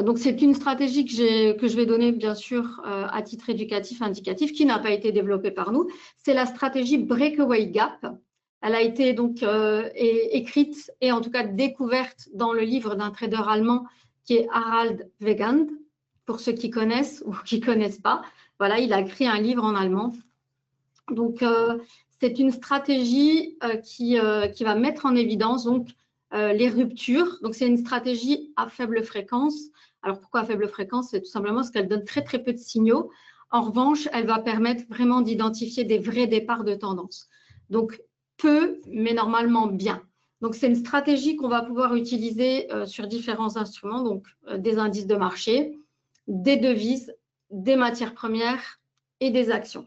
Donc, c'est une stratégie que je vais donner, bien sûr, à titre éducatif, indicatif, qui n'a pas été développée par nous. C'est la stratégie Breakaway Gap. Elle a été donc écrite et en tout cas découverte dans le livre d'un trader allemand qui est Harald Wegand, pour ceux qui connaissent ou qui ne connaissent pas. Voilà, il a écrit un livre en allemand. Donc, c'est une stratégie qui va mettre en évidence donc, les ruptures. Donc, c'est une stratégie à faible fréquence. Alors, pourquoi à faible fréquence? C'est tout simplement parce qu'elle donne très, très peu de signaux. En revanche, elle va permettre vraiment d'identifier des vrais départs de tendance. Donc, peu, mais normalement bien. Donc, c'est une stratégie qu'on va pouvoir utiliser sur différents instruments, donc des indices de marché, des devises, des matières premières et des actions.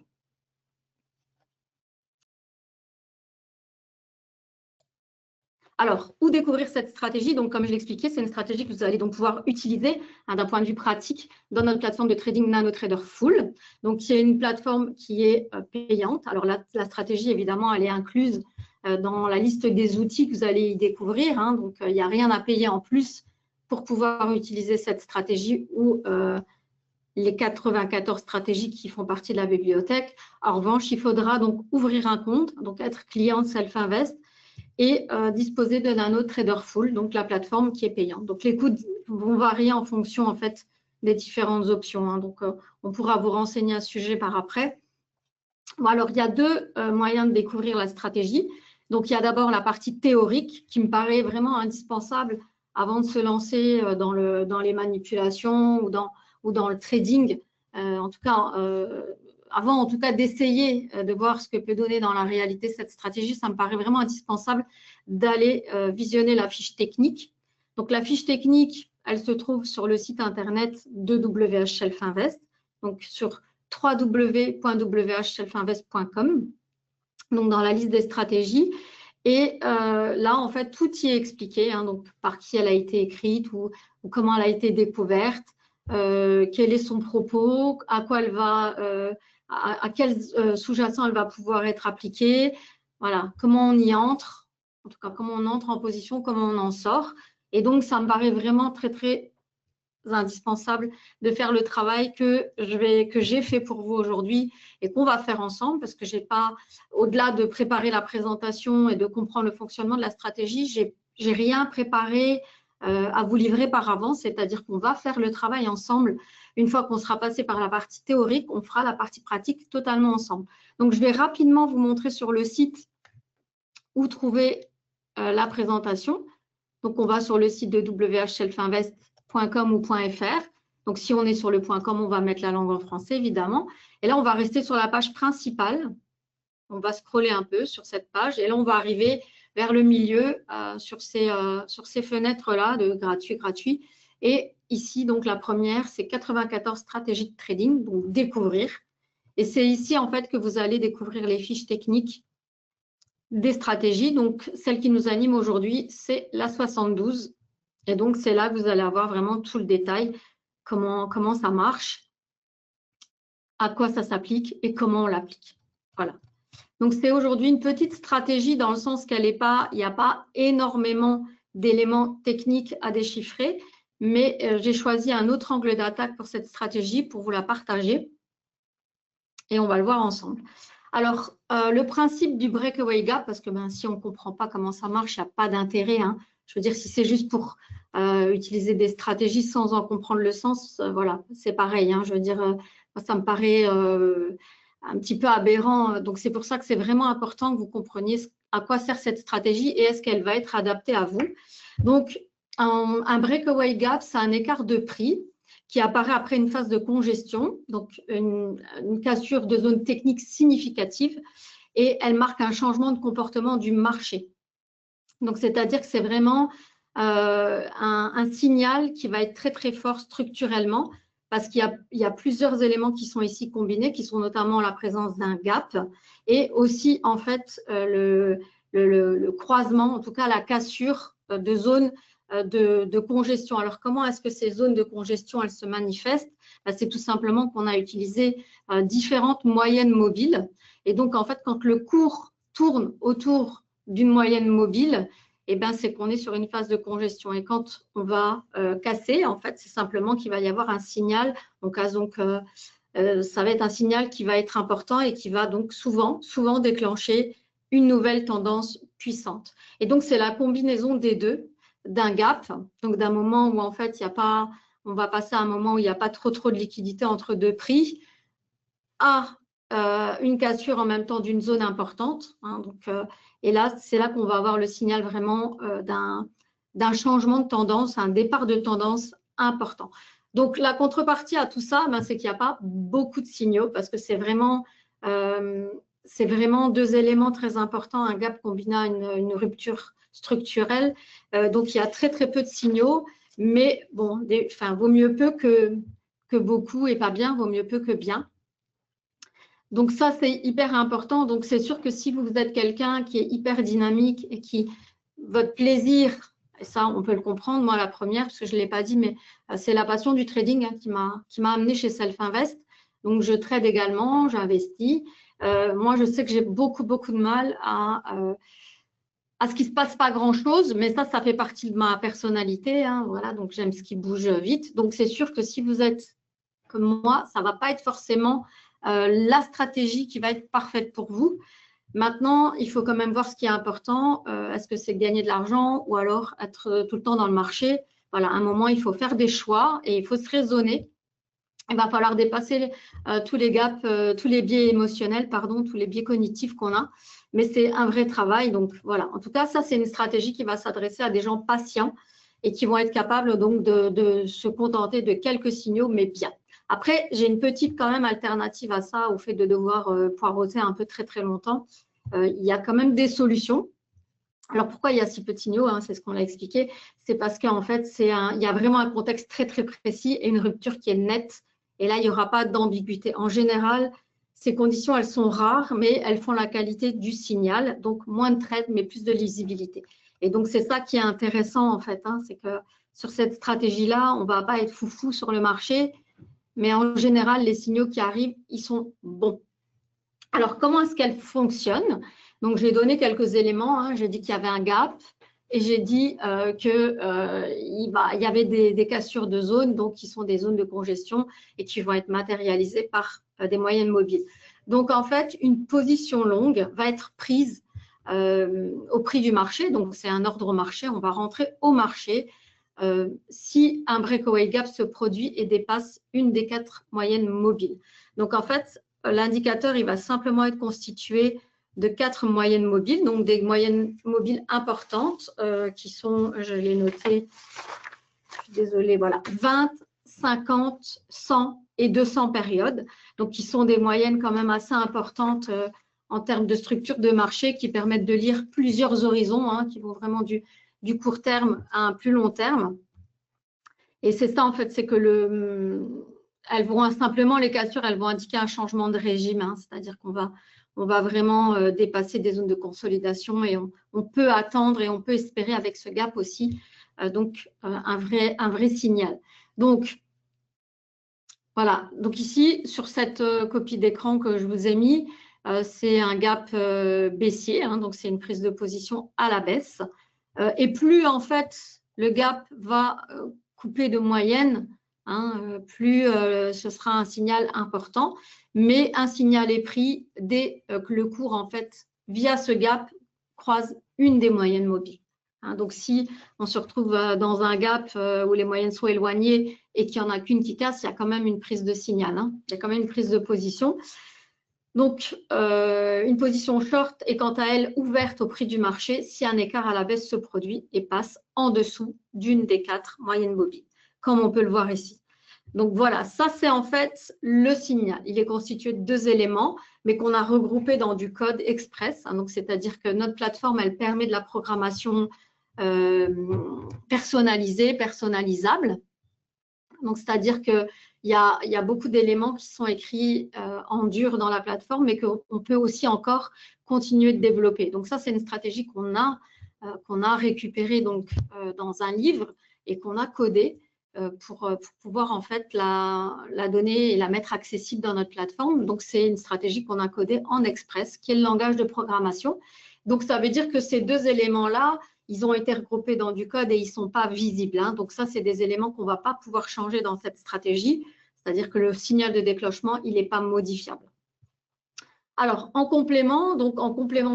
Alors, où découvrir cette stratégie? Donc, comme je l'expliquais, c'est une stratégie que vous allez donc pouvoir utiliser d'un point de vue pratique dans notre plateforme de trading NanoTrader Full. Donc, c'est une plateforme qui est payante. Alors, la stratégie, évidemment, elle est incluse dans la liste des outils que vous allez y découvrir. Hein. Donc, il n'y a rien à payer en plus pour pouvoir utiliser cette stratégie ou les 94 stratégies qui font partie de la bibliothèque. En revanche, il faudra donc ouvrir un compte, donc être client de Self-Invest et disposer de NanoTrader Full, donc la plateforme qui est payante. Donc, les coûts vont varier en fonction en fait des différentes options. Hein. Donc, on pourra vous renseigner à ce sujet par après. Bon, alors, il y a deux moyens de découvrir la stratégie. Donc, il y a d'abord la partie théorique qui me paraît vraiment indispensable avant de se lancer dans les manipulations ou dans le trading. En tout cas, avant en tout cas d'essayer de voir ce que peut donner dans la réalité cette stratégie, ça me paraît vraiment indispensable d'aller visionner la fiche technique. Donc, la fiche technique, elle se trouve sur le site internet de WH Self Invest, donc sur www.whselfinvest.com, donc dans la liste des stratégies. Et là, en fait, tout y est expliqué, hein, donc par qui elle a été écrite ou comment elle a été découverte, quel est son propos, à quoi elle va, à quel sous-jacent elle va pouvoir être appliquée, voilà, comment on y entre, en tout cas comment on entre en position, comment on en sort. Et donc, ça me paraît vraiment très, très indispensable de faire le travail que j'ai fait pour vous aujourd'hui et qu'on va faire ensemble, parce que j'ai pas, au-delà de préparer la présentation et de comprendre le fonctionnement de la stratégie, j'ai rien préparé à vous livrer par avance, c'est-à-dire qu'on va faire le travail ensemble. Une fois qu'on sera passé par la partie théorique, on fera la partie pratique totalement ensemble. Donc, je vais rapidement vous montrer sur le site où trouver la présentation. Donc, on va sur le site de whselfinvest.com ou .fr. Donc, si on est sur le .com, on va mettre la langue en français, évidemment. Et là, on va rester sur la page principale. On va scroller un peu sur cette page. Et là, on va arriver vers le milieu sur ces fenêtres-là de gratuit. Et ici, donc, la première, c'est 94 stratégies de trading, donc découvrir. Et c'est ici, en fait, que vous allez découvrir les fiches techniques des stratégies. Donc, celle qui nous anime aujourd'hui, c'est la 72. Et donc, c'est là que vous allez avoir vraiment tout le détail, comment ça marche, à quoi ça s'applique et comment on l'applique. Voilà. Donc, c'est aujourd'hui une petite stratégie dans le sens qu'il n'y a pas énormément d'éléments techniques à déchiffrer, mais j'ai choisi un autre angle d'attaque pour cette stratégie pour vous la partager et on va le voir ensemble. Alors, le principe du breakaway gap, parce que si on ne comprend pas comment ça marche, il n'y a pas d'intérêt. Hein. Je veux dire, si c'est juste pour utiliser des stratégies sans en comprendre le sens, voilà, c'est pareil. Hein. Je veux dire, ça me paraît un petit peu aberrant. Donc, c'est pour ça que c'est vraiment important que vous compreniez à quoi sert cette stratégie et est-ce qu'elle va être adaptée à vous. Donc, un breakaway gap, c'est un écart de prix qui apparaît après une phase de congestion, donc une cassure de zone technique significative, et elle marque un changement de comportement du marché. Donc, c'est-à-dire que c'est vraiment un signal qui va être très, très fort structurellement, parce qu'il y a plusieurs éléments qui sont ici combinés, qui sont notamment la présence d'un gap et aussi, en fait, le croisement, en tout cas la cassure de zones de congestion. Alors, comment est-ce que ces zones de congestion, elles se manifestent? C'est tout simplement qu'on a utilisé différentes moyennes mobiles. Et donc, en fait, quand le cours tourne autour d'une moyenne mobile, eh ben, c'est qu'on est sur une phase de congestion. Et quand on va casser, en fait, c'est simplement qu'il va y avoir un signal. Donc, ça va être un signal qui va être important et qui va donc souvent déclencher une nouvelle tendance puissante. Et donc, c'est la combinaison des deux, d'un gap, donc d'un moment où en fait, il n'y a pas, on va passer à un moment où il n'y a pas trop de liquidité entre deux prix, à une cassure en même temps d'une zone importante. Et là, c'est là qu'on va avoir le signal vraiment d'un changement de tendance, un départ de tendance important. Donc, la contrepartie à tout ça, c'est qu'il n'y a pas beaucoup de signaux parce que c'est vraiment deux éléments très importants, un gap combiné à une rupture structurelle. Donc, il y a très, très peu de signaux, mais bon, vaut mieux peu que beaucoup et pas bien, vaut mieux peu que bien. Donc ça, c'est hyper important. Donc c'est sûr que si vous êtes quelqu'un qui est hyper dynamique et qui, votre plaisir, et ça on peut le comprendre, moi la première, parce que je ne l'ai pas dit, mais c'est la passion du trading qui m'a amené chez Self Invest. Donc je trade également, j'investis. Moi je sais que j'ai beaucoup de mal à ce qu'il ne se passe pas grand-chose, mais ça fait partie de ma personnalité. Voilà, donc j'aime ce qui bouge vite. Donc c'est sûr que si vous êtes comme moi, ça ne va pas être forcément la stratégie qui va être parfaite pour vous. Maintenant, il faut quand même voir ce qui est important. Est-ce que c'est gagner de l'argent ou alors être tout le temps dans le marché? Voilà, à un moment, il faut faire des choix et il faut se raisonner. Il va falloir dépasser tous les gaps, tous les biais émotionnels, tous les biais cognitifs qu'on a. Mais c'est un vrai travail. Donc, voilà. En tout cas, ça, c'est une stratégie qui va s'adresser à des gens patients et qui vont être capables donc de se contenter de quelques signaux, mais bien. Après, j'ai une petite quand même alternative à ça, au fait de devoir poireauter un peu très longtemps. Il y a quand même des solutions. Alors, pourquoi il y a si peu de signaux, c'est ce qu'on a expliqué. C'est parce qu'en fait, il y a vraiment un contexte très précis et une rupture qui est nette. Et là, il n'y aura pas d'ambiguïté. En général, ces conditions, elles sont rares, mais elles font la qualité du signal. Donc, moins de trades, mais plus de lisibilité. Et donc, c'est ça qui est intéressant, en fait. C'est que sur cette stratégie-là, on ne va pas être foufou sur le marché. Mais en général, les signaux qui arrivent, ils sont bons. Alors, comment est-ce qu'elle fonctionne? Donc, j'ai donné quelques éléments. J'ai dit qu'il y avait un gap et j'ai dit qu'il y avait des cassures de zones, donc qui sont des zones de congestion et qui vont être matérialisées par des moyennes mobiles. Donc, en fait, une position longue va être prise au prix du marché. Donc, c'est un ordre au marché. On va rentrer au marché. Si un breakaway gap se produit et dépasse une des 4 moyennes mobiles. Donc, en fait, l'indicateur, il va simplement être constitué de 4 moyennes mobiles, donc des moyennes mobiles importantes qui sont, je l'ai noté, je suis désolée, voilà, 20, 50, 100 et 200 périodes, donc qui sont des moyennes quand même assez importantes en termes de structure de marché qui permettent de lire plusieurs horizons, qui vont vraiment du court terme à un plus long terme. Et c'est ça, en fait, c'est que elles vont simplement, les cassures, elles vont indiquer un changement de régime, c'est-à-dire qu'on va vraiment dépasser des zones de consolidation et on peut attendre et on peut espérer avec ce gap aussi, donc un vrai signal. Donc, voilà. Donc ici, sur cette copie d'écran que je vous ai mis, c'est un gap baissier, donc c'est une prise de position à la baisse. Et plus, en fait, le gap va couper de moyenne, plus ce sera un signal important. Mais un signal est pris dès que le cours, en fait, via ce gap, croise une des moyennes mobiles. Donc, si on se retrouve dans un gap où les moyennes sont éloignées et qu'il n'y en a qu'une qui casse, il y a quand même une prise de signal. Il y a quand même une prise de position. Donc, une position short est quant à elle ouverte au prix du marché si un écart à la baisse se produit et passe en dessous d'une des 4 moyennes mobiles, comme on peut le voir ici. Donc voilà, ça c'est en fait le signal. Il est constitué de 2 éléments, mais qu'on a regroupés dans du code express. Donc c'est-à-dire que notre plateforme, elle permet de la programmation personnalisée, personnalisable. Donc c'est-à-dire qu'il y a beaucoup d'éléments qui sont écrits en dur dans la plateforme, mais qu'on peut aussi encore continuer de développer. Donc ça, c'est une stratégie qu'on a récupérée donc, dans un livre et qu'on a codé pour pouvoir en fait la donner et la mettre accessible dans notre plateforme. Donc c'est une stratégie qu'on a codée en Express, qui est le langage de programmation. Donc ça veut dire que ces 2 éléments-là, ils ont été regroupés dans du code et ils ne sont pas visibles, hein. Donc ça, c'est des éléments qu'on ne va pas pouvoir changer dans cette stratégie, c'est-à-dire que le signal de déclenchement, il n'est pas modifiable. Alors, en complément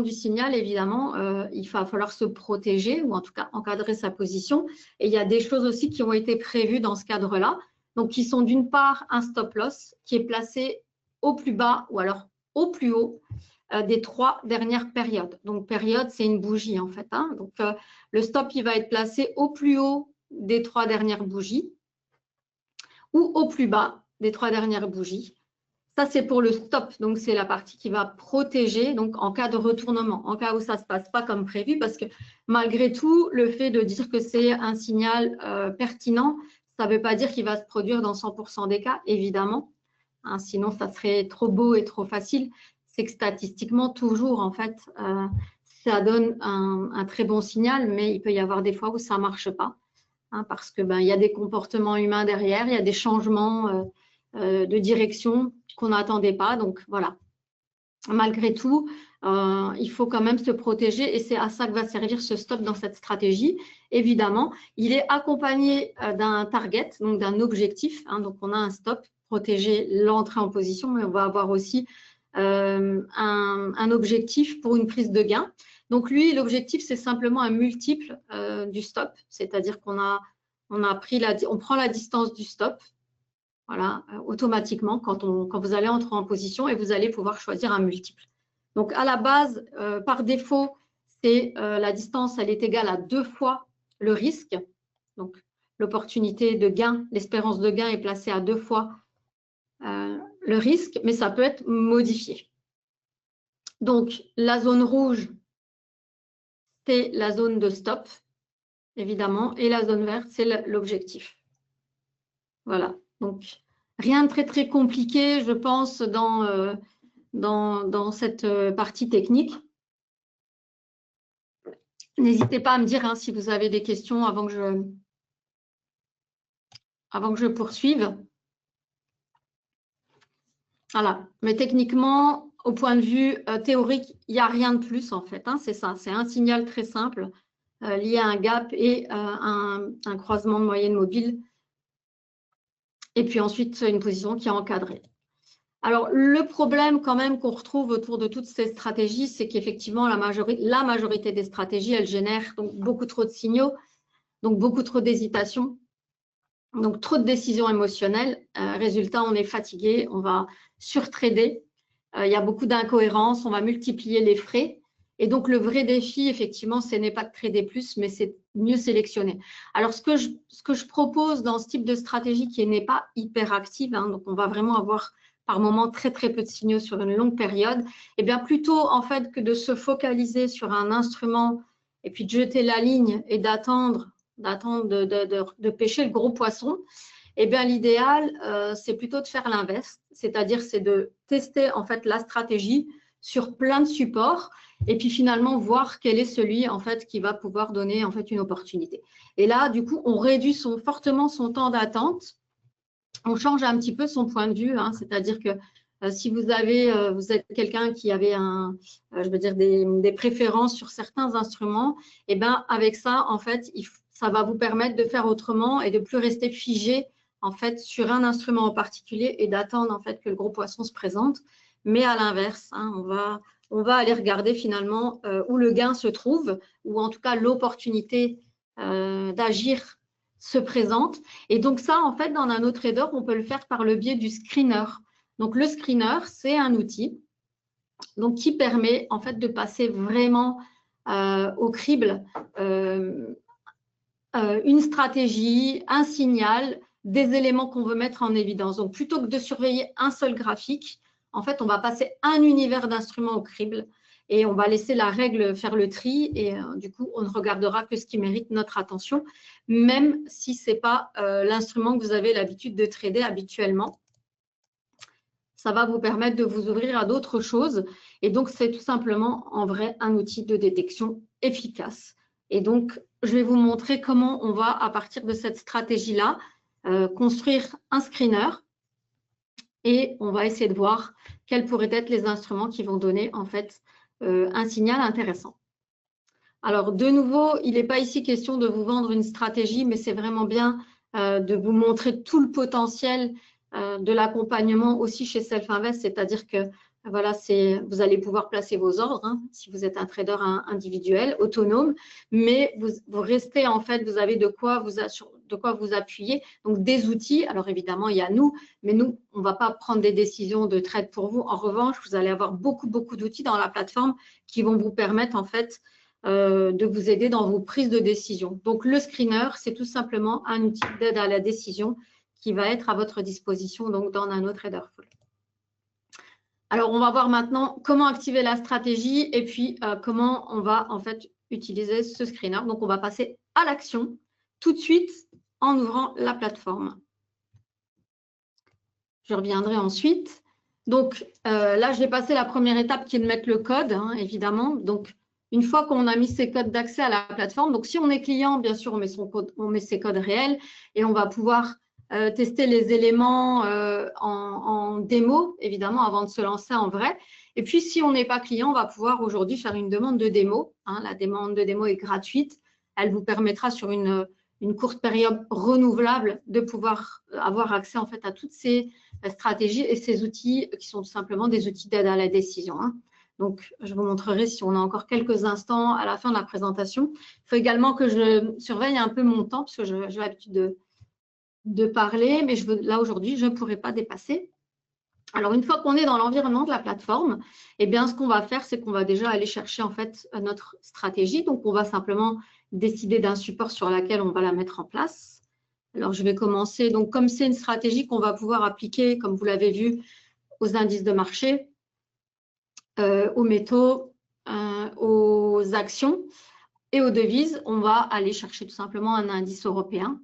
du signal, évidemment, il va falloir se protéger ou en tout cas encadrer sa position. Et il y a des choses aussi qui ont été prévues dans ce cadre-là. Donc, qui sont d'une part un stop loss qui est placé au plus bas ou alors au plus haut des 3 dernières périodes. Donc, période, c'est une bougie en fait, hein. Donc, le stop, il va être placé au plus haut des 3 dernières bougies ou au plus bas des 3 dernières bougies. Ça, c'est pour le stop. Donc, c'est la partie qui va protéger donc, en cas de retournement, en cas où ça ne se passe pas comme prévu, parce que malgré tout, le fait de dire que c'est un signal pertinent, ça ne veut pas dire qu'il va se produire dans 100% des cas, évidemment. Hein, sinon, ça serait trop beau et trop facile. C'est que statistiquement, toujours, en fait, ça donne un très bon signal, mais il peut y avoir des fois où ça ne marche pas, hein, parce que y a des comportements humains derrière, il y a des changements de direction qu'on n'attendait pas. Donc, voilà. Malgré tout, il faut quand même se protéger et c'est à ça que va servir ce stop dans cette stratégie. Évidemment, il est accompagné d'un target, donc d'un objectif, hein. Donc, on a un stop, protéger l'entrée en position, mais on va avoir aussi un objectif pour une prise de gain. Donc, lui, l'objectif, c'est simplement un multiple du stop, c'est-à-dire qu'on on prend la distance du stop, voilà, automatiquement quand vous allez entrer en position et vous allez pouvoir choisir un multiple. Donc, à la base, par défaut, c'est la distance, elle est égale à 2 fois le risque. Donc, l'opportunité de gain, l'espérance de gain est placée à 2 fois le risque, mais ça peut être modifié. Donc, la zone rouge, c'est la zone de stop, évidemment, et la zone verte, c'est l'objectif. Voilà, donc rien de très, très compliqué, je pense, dans cette partie technique. N'hésitez pas à me dire hein, si vous avez des questions avant que je poursuive. Voilà, mais techniquement, au point de vue théorique, il n'y a rien de plus en fait, hein, c'est ça, c'est un signal très simple lié à un gap et un croisement de moyenne mobile. Et puis ensuite, une position qui est encadrée. Alors, le problème quand même qu'on retrouve autour de toutes ces stratégies, c'est qu'effectivement, la majorité des stratégies, elles génèrent donc beaucoup trop de signaux, donc beaucoup trop d'hésitation, donc trop de décisions émotionnelles. Résultat, on est fatigué, on va surtrader, il y a beaucoup d'incohérences, on va multiplier les frais. Et donc, le vrai défi, effectivement, ce n'est pas de trader plus, mais c'est mieux sélectionner. Alors, ce que je propose dans ce type de stratégie qui n'est pas hyper active, hein, donc on va vraiment avoir par moment très, très peu de signaux sur une longue période, et bien plutôt, en fait, que de se focaliser sur un instrument et puis de jeter la ligne et d'attendre de pêcher le gros poisson, eh bien l'idéal, c'est plutôt de faire l'inverse, c'est-à-dire c'est de tester en fait la stratégie sur plein de supports et puis finalement voir quel est celui en fait qui va pouvoir donner en fait une opportunité. Et là, du coup, on réduit fortement son temps d'attente, on change un petit peu son point de vue, hein, c'est-à-dire que si vous êtes quelqu'un qui avait des préférences sur certains instruments, et bien avec ça, en fait, ça va vous permettre de faire autrement et de plus rester figé en fait sur un instrument en particulier et d'attendre en fait que le gros poisson se présente. Mais à l'inverse, hein, on va aller regarder finalement où le gain se trouve, ou en tout cas l'opportunité d'agir se présente. Et donc ça, en fait, dans NanoTrader, on peut le faire par le biais du screener. Donc le screener, c'est un outil donc, qui permet en fait de passer vraiment au crible une stratégie, un signal, des éléments qu'on veut mettre en évidence. Donc, plutôt que de surveiller un seul graphique, en fait, on va passer un univers d'instruments au crible et on va laisser la règle faire le tri et du coup, on ne regardera que ce qui mérite notre attention, même si ce n'est pas l'instrument que vous avez l'habitude de trader habituellement. Ça va vous permettre de vous ouvrir à d'autres choses et donc, c'est tout simplement en vrai un outil de détection efficace. Et donc, je vais vous montrer comment on va, à partir de cette stratégie-là, construire un screener et on va essayer de voir quels pourraient être les instruments qui vont donner en fait un signal intéressant. Alors, de nouveau, il n'est pas ici question de vous vendre une stratégie, mais c'est vraiment bien de vous montrer tout le potentiel de l'accompagnement aussi chez Self-Invest, c'est-à-dire que voilà, vous allez pouvoir placer vos ordres hein, si vous êtes un trader individuel, autonome, mais vous restez en fait, vous avez de quoi vous appuyer. Donc, des outils, alors évidemment, il y a nous, mais nous, on ne va pas prendre des décisions de trade pour vous. En revanche, vous allez avoir beaucoup d'outils dans la plateforme qui vont vous permettre en fait de vous aider dans vos prises de décision. Donc, le screener, c'est tout simplement un outil d'aide à la décision qui va être à votre disposition donc dans NanoTraderFull. Alors, on va voir maintenant comment activer la stratégie et puis comment on va en fait utiliser ce screener. Donc, on va passer à l'action tout de suite en ouvrant la plateforme. Je reviendrai ensuite. Donc, là, je vais passer la première étape qui est de mettre le code, hein, évidemment. Donc, une fois qu'on a mis ces codes d'accès à la plateforme, donc si on est client, bien sûr, on met ses codes réels et on va pouvoir tester les éléments en démo, évidemment, avant de se lancer en vrai. Et puis, si on n'est pas client, on va pouvoir aujourd'hui faire une demande de démo. Hein, la demande de démo est gratuite. Elle vous permettra sur une courte période renouvelable de pouvoir avoir accès en fait à toutes ces stratégies et ces outils qui sont tout simplement des outils d'aide à la décision. Hein. Donc, je vous montrerai si on a encore quelques instants à la fin de la présentation. Il faut également que je surveille un peu mon temps parce que j'ai l'habitude de parler, mais là aujourd'hui, je ne pourrai pas dépasser. Alors, une fois qu'on est dans l'environnement de la plateforme, eh bien, ce qu'on va faire, c'est qu'on va déjà aller chercher en fait notre stratégie. Donc, on va simplement décider d'un support sur lequel on va la mettre en place. Alors, je vais commencer. Donc, comme c'est une stratégie qu'on va pouvoir appliquer, comme vous l'avez vu, aux indices de marché, aux métaux, aux actions et aux devises, on va aller chercher tout simplement un indice européen.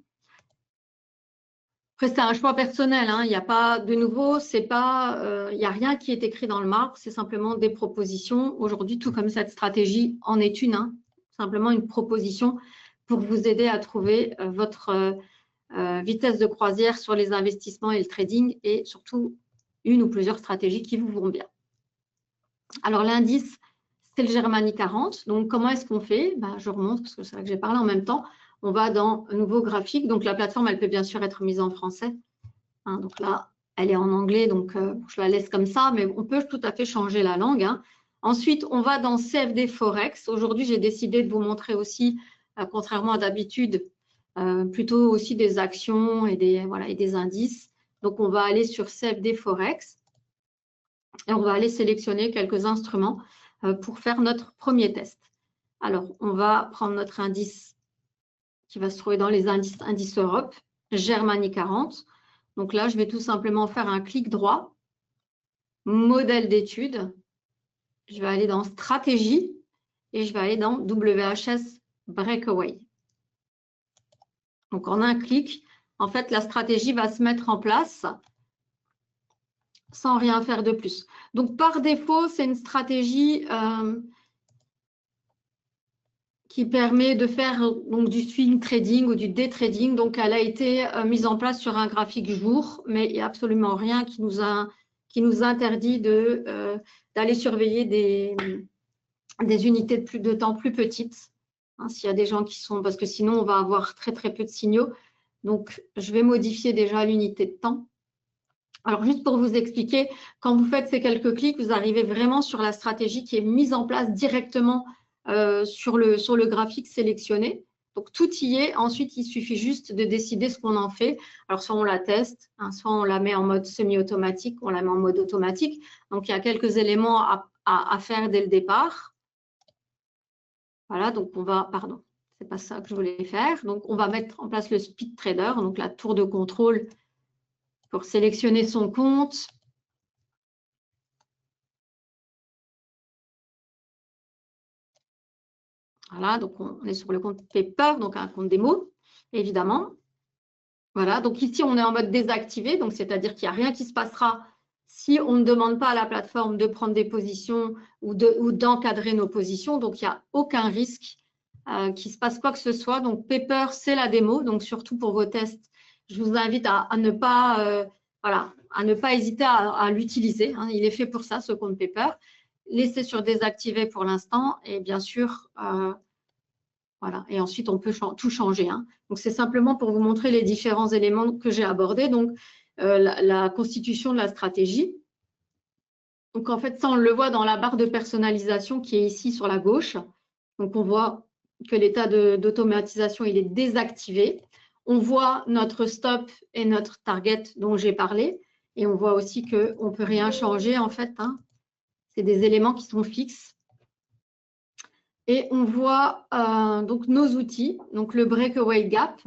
Après, c'est un choix personnel. Hein. Il n'y a pas de nouveau, il n'y a rien qui est écrit dans le marbre, c'est simplement des propositions. Aujourd'hui, tout comme cette stratégie en est une, hein, simplement une proposition pour vous aider à trouver votre vitesse de croisière sur les investissements et le trading et surtout une ou plusieurs stratégies qui vous vont bien. Alors, l'indice, c'est le Germany 40. Donc, comment est-ce qu'on fait? Je remonte parce que c'est vrai que j'ai parlé en même temps. On va dans Nouveau graphique. Donc, la plateforme, elle peut bien sûr être mise en français. Hein, donc là, elle est en anglais, donc je la laisse comme ça, mais on peut tout à fait changer la langue. Hein. Ensuite, on va dans CFD Forex. Aujourd'hui, j'ai décidé de vous montrer aussi, contrairement à d'habitude, plutôt aussi des actions et des indices. Donc, on va aller sur CFD Forex et on va aller sélectionner quelques instruments pour faire notre premier test. Alors, on va prendre notre indice qui va se trouver dans les indices Europe, Germany 40. Donc là, je vais tout simplement faire un clic droit, modèle d'étude. Je vais aller dans stratégie et je vais aller dans WHS Breakaway. Donc en un clic, en fait, la stratégie va se mettre en place sans rien faire de plus. Donc par défaut, c'est une stratégie qui permet de faire donc, du swing trading ou du day trading. Donc, elle a été mise en place sur un graphique jour, mais il n'y a absolument rien qui nous interdit d'aller surveiller des unités de temps plus petites. Hein, s'il y a des gens qui sont… Parce que sinon, on va avoir très peu de signaux. Donc, je vais modifier déjà l'unité de temps. Alors, juste pour vous expliquer, quand vous faites ces quelques clics, vous arrivez vraiment sur la stratégie qui est mise en place directement sur le graphique sélectionné. Donc, tout y est. Ensuite, il suffit juste de décider ce qu'on en fait. Alors, soit on la teste, hein, soit on la met en mode semi-automatique, on la met en mode automatique. Donc, il y a quelques éléments à faire dès le départ. Voilà, donc on va… Pardon, c'est pas ça que je voulais faire. Donc, on va mettre en place le speed trader, donc la tour de contrôle pour sélectionner son compte. Voilà, donc on est sur le compte Paper, donc un compte démo, évidemment. Voilà, donc ici, on est en mode désactivé, donc c'est-à-dire qu'il n'y a rien qui se passera si on ne demande pas à la plateforme de prendre des positions ou d'encadrer nos positions. Donc, il n'y a aucun risque qu'il se passe quoi que ce soit. Donc, Paper, c'est la démo. Donc, surtout pour vos tests, je vous invite à ne pas hésiter à l'utiliser. Hein. Il est fait pour ça, ce compte Paper. Laissez sur désactiver pour l'instant et bien sûr, Voilà. Et ensuite, on peut tout changer. Hein. Donc, c'est simplement pour vous montrer les différents éléments que j'ai abordés. Donc, la constitution de la stratégie. Donc, en fait, ça, on le voit dans la barre de personnalisation qui est ici sur la gauche. Donc, on voit que l'état d'automatisation, il est désactivé. On voit notre stop et notre target dont j'ai parlé. Et on voit aussi qu'on ne peut rien changer, en fait. Hein. C'est des éléments qui sont fixes. Et on voit donc nos outils. Donc, le breakaway gap,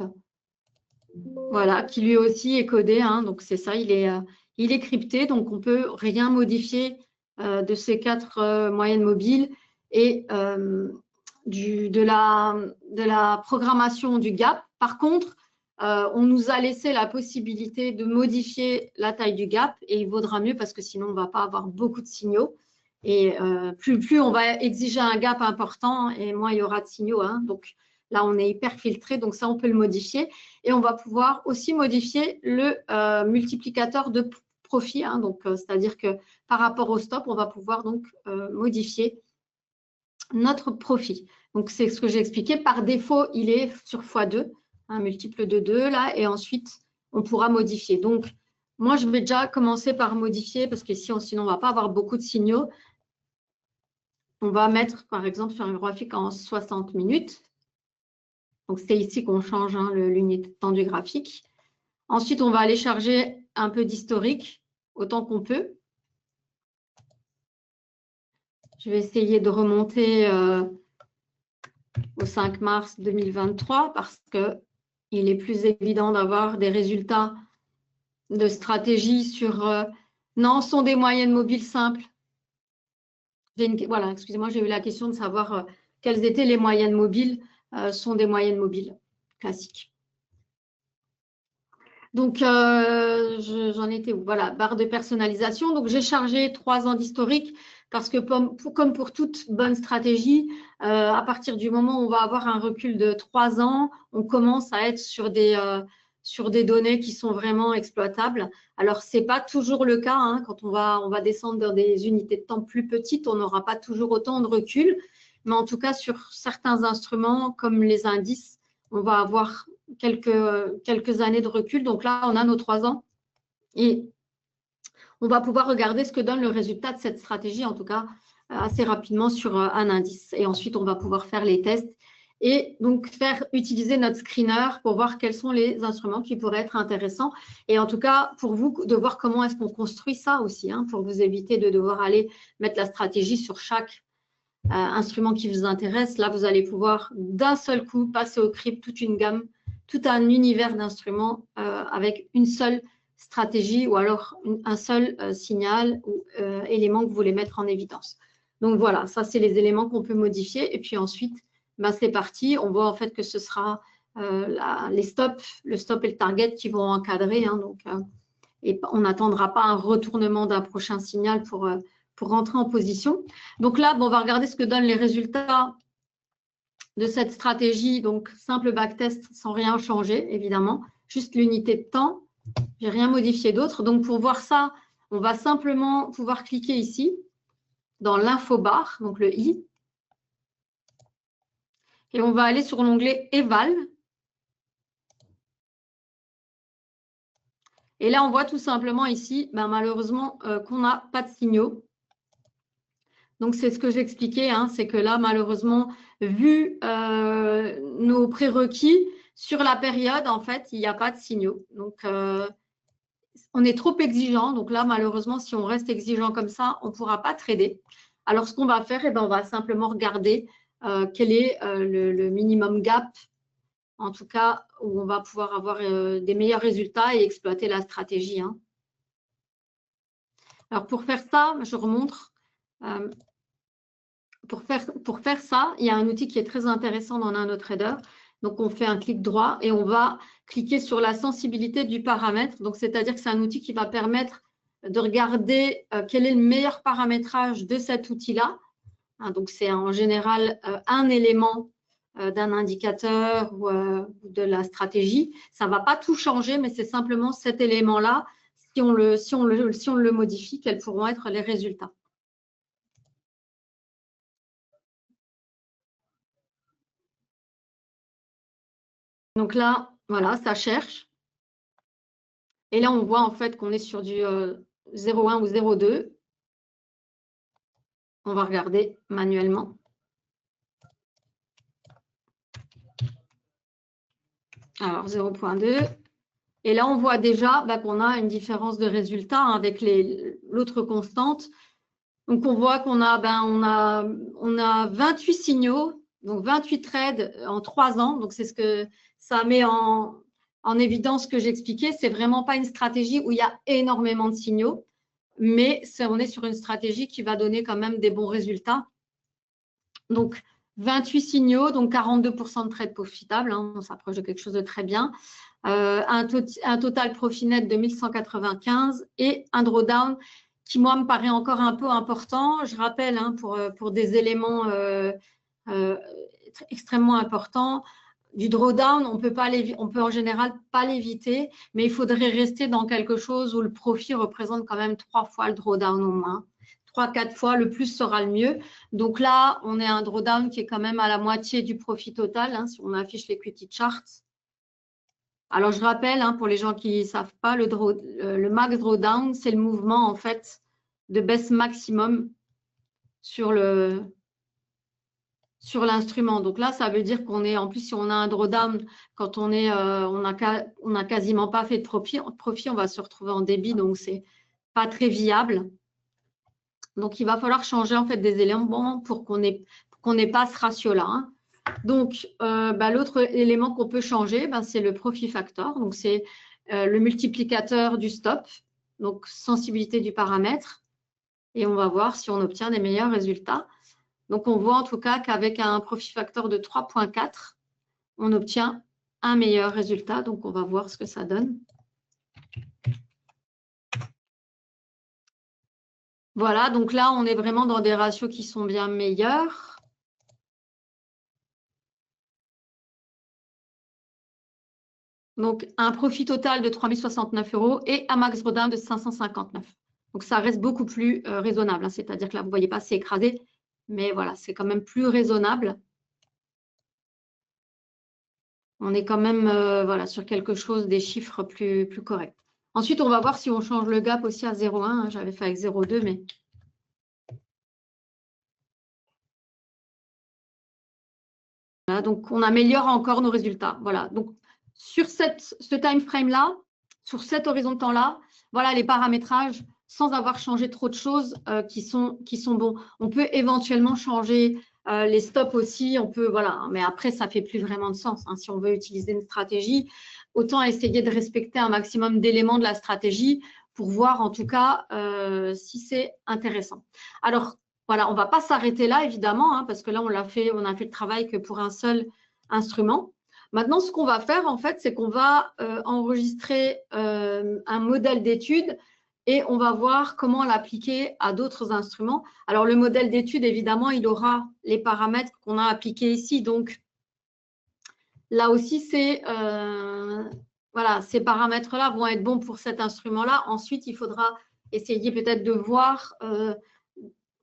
voilà, qui lui aussi est codé. Hein. Donc, c'est ça, il est crypté. Donc, on ne peut rien modifier de ces 4 moyennes mobiles et de la programmation du gap. Par contre, on nous a laissé la possibilité de modifier la taille du gap et il vaudra mieux parce que sinon, on ne va pas avoir beaucoup de signaux. Et plus on va exiger un gap important et moins il y aura de signaux. Hein. Donc, là, on est hyper filtré. Donc, ça, on peut le modifier. Et on va pouvoir aussi modifier le multiplicateur de profit. Hein. Donc, c'est-à-dire que par rapport au stop, on va pouvoir donc modifier notre profit. Donc, c'est ce que j'ai expliqué. Par défaut, il est sur x2, un multiple de 2 là, et ensuite, on pourra modifier. Donc, moi, je vais déjà commencer par modifier parce que sinon, on ne va pas avoir beaucoup de signaux. On va mettre, par exemple, sur un graphique en 60 minutes. Donc, c'est ici qu'on change hein, l'unité de temps du graphique. Ensuite, on va aller charger un peu d'historique, autant qu'on peut. Je vais essayer de remonter au 5 mars 2023 parce qu'il est plus évident d'avoir des résultats de stratégie sur… non, ce sont des moyennes mobiles simples. Voilà, excusez-moi, j'ai eu la question de savoir quelles étaient les moyennes mobiles. Sont des moyennes mobiles classiques. Donc, j'en étais où? Voilà, barre de personnalisation. Donc, j'ai chargé 3 ans d'historique parce que comme pour toute bonne stratégie, à partir du moment où on va avoir un recul de 3 ans, on commence à être sur des données qui sont vraiment exploitables. Alors, ce n'est pas toujours le cas. Hein, quand on va descendre dans des unités de temps plus petites, on n'aura pas toujours autant de recul. Mais en tout cas, sur certains instruments comme les indices, on va avoir quelques années de recul. Donc là, on a nos 3 ans et on va pouvoir regarder ce que donne le résultat de cette stratégie, en tout cas assez rapidement sur un indice. Et ensuite, on va pouvoir faire les tests et donc utiliser notre screener pour voir quels sont les instruments qui pourraient être intéressants. Et en tout cas, pour vous, de voir comment est-ce qu'on construit ça aussi, hein, pour vous éviter de devoir aller mettre la stratégie sur chaque instrument qui vous intéresse. Là, vous allez pouvoir d'un seul coup passer au crypto toute une gamme, tout un univers d'instruments avec une seule stratégie ou alors un seul signal ou élément que vous voulez mettre en évidence. Donc voilà, ça c'est les éléments qu'on peut modifier et puis ensuite, ben, c'est parti. On voit en fait que ce sera les stops, le stop et le target qui vont encadrer. Hein, donc, et on n'attendra pas un retournement d'un prochain signal pour rentrer en position. Donc là, bon, on va regarder ce que donnent les résultats de cette stratégie. Donc, simple backtest sans rien changer, évidemment. Juste l'unité de temps. Je n'ai rien modifié d'autre. Donc, pour voir ça, on va simplement pouvoir cliquer ici dans l'infobar, donc le i. Et on va aller sur l'onglet Eval. Et là, on voit tout simplement ici, ben, malheureusement, qu'on n'a pas de signaux. Donc, c'est ce que j'expliquais, hein, c'est que là, malheureusement, vu nos prérequis, sur la période, en fait, il n'y a pas de signaux. Donc, on est trop exigeant. Donc là, malheureusement, si on reste exigeant comme ça, on ne pourra pas trader. Alors, ce qu'on va faire, eh ben, on va simplement regarder quel est le minimum gap, en tout cas, où on va pouvoir avoir des meilleurs résultats et exploiter la stratégie. Hein. Alors, pour faire ça, je remontre. Pour faire ça, il y a un outil qui est très intéressant dans NanoTrader. Donc, on fait un clic droit et on va cliquer sur la sensibilité du paramètre. Donc, c'est-à-dire que c'est un outil qui va permettre de regarder quel est le meilleur paramétrage de cet outil-là. Hein, donc, c'est en général un élément d'un indicateur ou de la stratégie. Ça ne va pas tout changer, mais c'est simplement cet élément-là. Si on le modifie, quels pourront être les résultats. Donc là, voilà, ça cherche. Et là, on voit en fait qu'on est sur du 0,1 ou 0,2. On va regarder manuellement. Alors, 0,2. Et là, on voit déjà qu'on a une différence de résultat avec l'autre constante. Donc, on voit qu'on a, on a 28 signaux, donc 28 trades en 3 ans. Donc, c'est ce que ça met en évidence ce que j'expliquais. Ce n'est vraiment pas une stratégie où il y a énormément de signaux, mais on est sur une stratégie qui va donner quand même des bons résultats. Donc, 28 signaux, donc 42% de trades profitables. Hein, on s'approche de quelque chose de très bien. Un total profit net de 1195 et un drawdown qui, moi, me paraît encore un peu important. Je rappelle, hein, pour des éléments extrêmement importants, du drawdown, on peut en général pas l'éviter, mais il faudrait rester dans quelque chose où le profit représente quand même 3 fois le drawdown au moins. 3-4 fois, le plus sera le mieux. Donc là, on est à un drawdown qui est quand même à la moitié du profit total, hein, si on affiche l'equity charts. Alors, je rappelle, hein, pour les gens qui ne savent pas, le max drawdown, c'est le mouvement en fait de baisse maximum sur l'instrument. Donc là, ça veut dire qu'on est, en plus, si on a un drawdown, quand on n'a quasiment pas fait de profit, on va se retrouver en débit, donc c'est pas très viable. Donc, il va falloir changer en fait des éléments pour qu'on n'ait pas ce ratio-là. Hein. Donc, l'autre élément qu'on peut changer, c'est le profit factor. Donc, c'est le multiplicateur du stop, donc sensibilité du paramètre. Et on va voir si on obtient des meilleurs résultats. Donc, on voit en tout cas qu'avec un profit factor de 3,4, on obtient un meilleur résultat. Donc, on va voir ce que ça donne. Voilà, donc là, on est vraiment dans des ratios qui sont bien meilleurs. Donc, un profit total de 3 069 € et un max drawdown de 559. Donc, ça reste beaucoup plus raisonnable. Hein. C'est-à-dire que là, vous ne voyez pas, c'est écrasé. Mais voilà, c'est quand même plus raisonnable. On est quand même voilà, sur quelque chose, des chiffres plus corrects. Ensuite, on va voir si on change le gap aussi à 0,1. Hein. J'avais fait avec 0,2, mais… Voilà, donc, on améliore encore nos résultats. Voilà. Donc, sur ce time frame-là, sur cet horizon de temps-là, voilà les paramétrages sans avoir changé trop de choses qui sont bons. On peut éventuellement changer les stops aussi. On peut, voilà, mais après, ça ne fait plus vraiment de sens. Hein. Si on veut utiliser une stratégie, autant essayer de respecter un maximum d'éléments de la stratégie pour voir en tout cas si c'est intéressant. Alors, voilà, on ne va pas s'arrêter là, évidemment, hein, parce que là, on a fait le travail que pour un seul instrument. Maintenant, ce qu'on va faire, en fait, c'est qu'on va enregistrer un modèle d'étude et on va voir comment l'appliquer à d'autres instruments. Alors, le modèle d'étude, évidemment, il aura les paramètres qu'on a appliqués ici. Donc, là aussi, voilà, ces paramètres-là vont être bons pour cet instrument-là. Ensuite, il faudra essayer peut-être de voir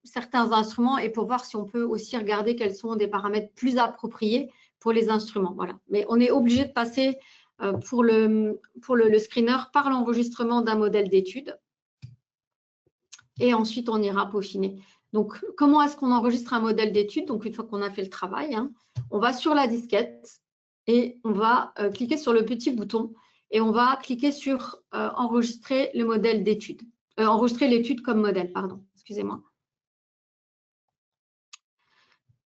certains instruments et pour voir si on peut aussi regarder quels sont des paramètres plus appropriés pour les instruments. Voilà. Mais on est obligé de passer pour le screener par l'enregistrement d'un modèle d'étude et ensuite on ira peaufiner. Donc, comment est-ce qu'on enregistre un modèle d'étude? Donc, une fois qu'on a fait le travail, hein, on va sur la disquette et on va cliquer sur le petit bouton et on va cliquer sur enregistrer le modèle d'étude. Enregistrer l'étude comme modèle, pardon, excusez-moi.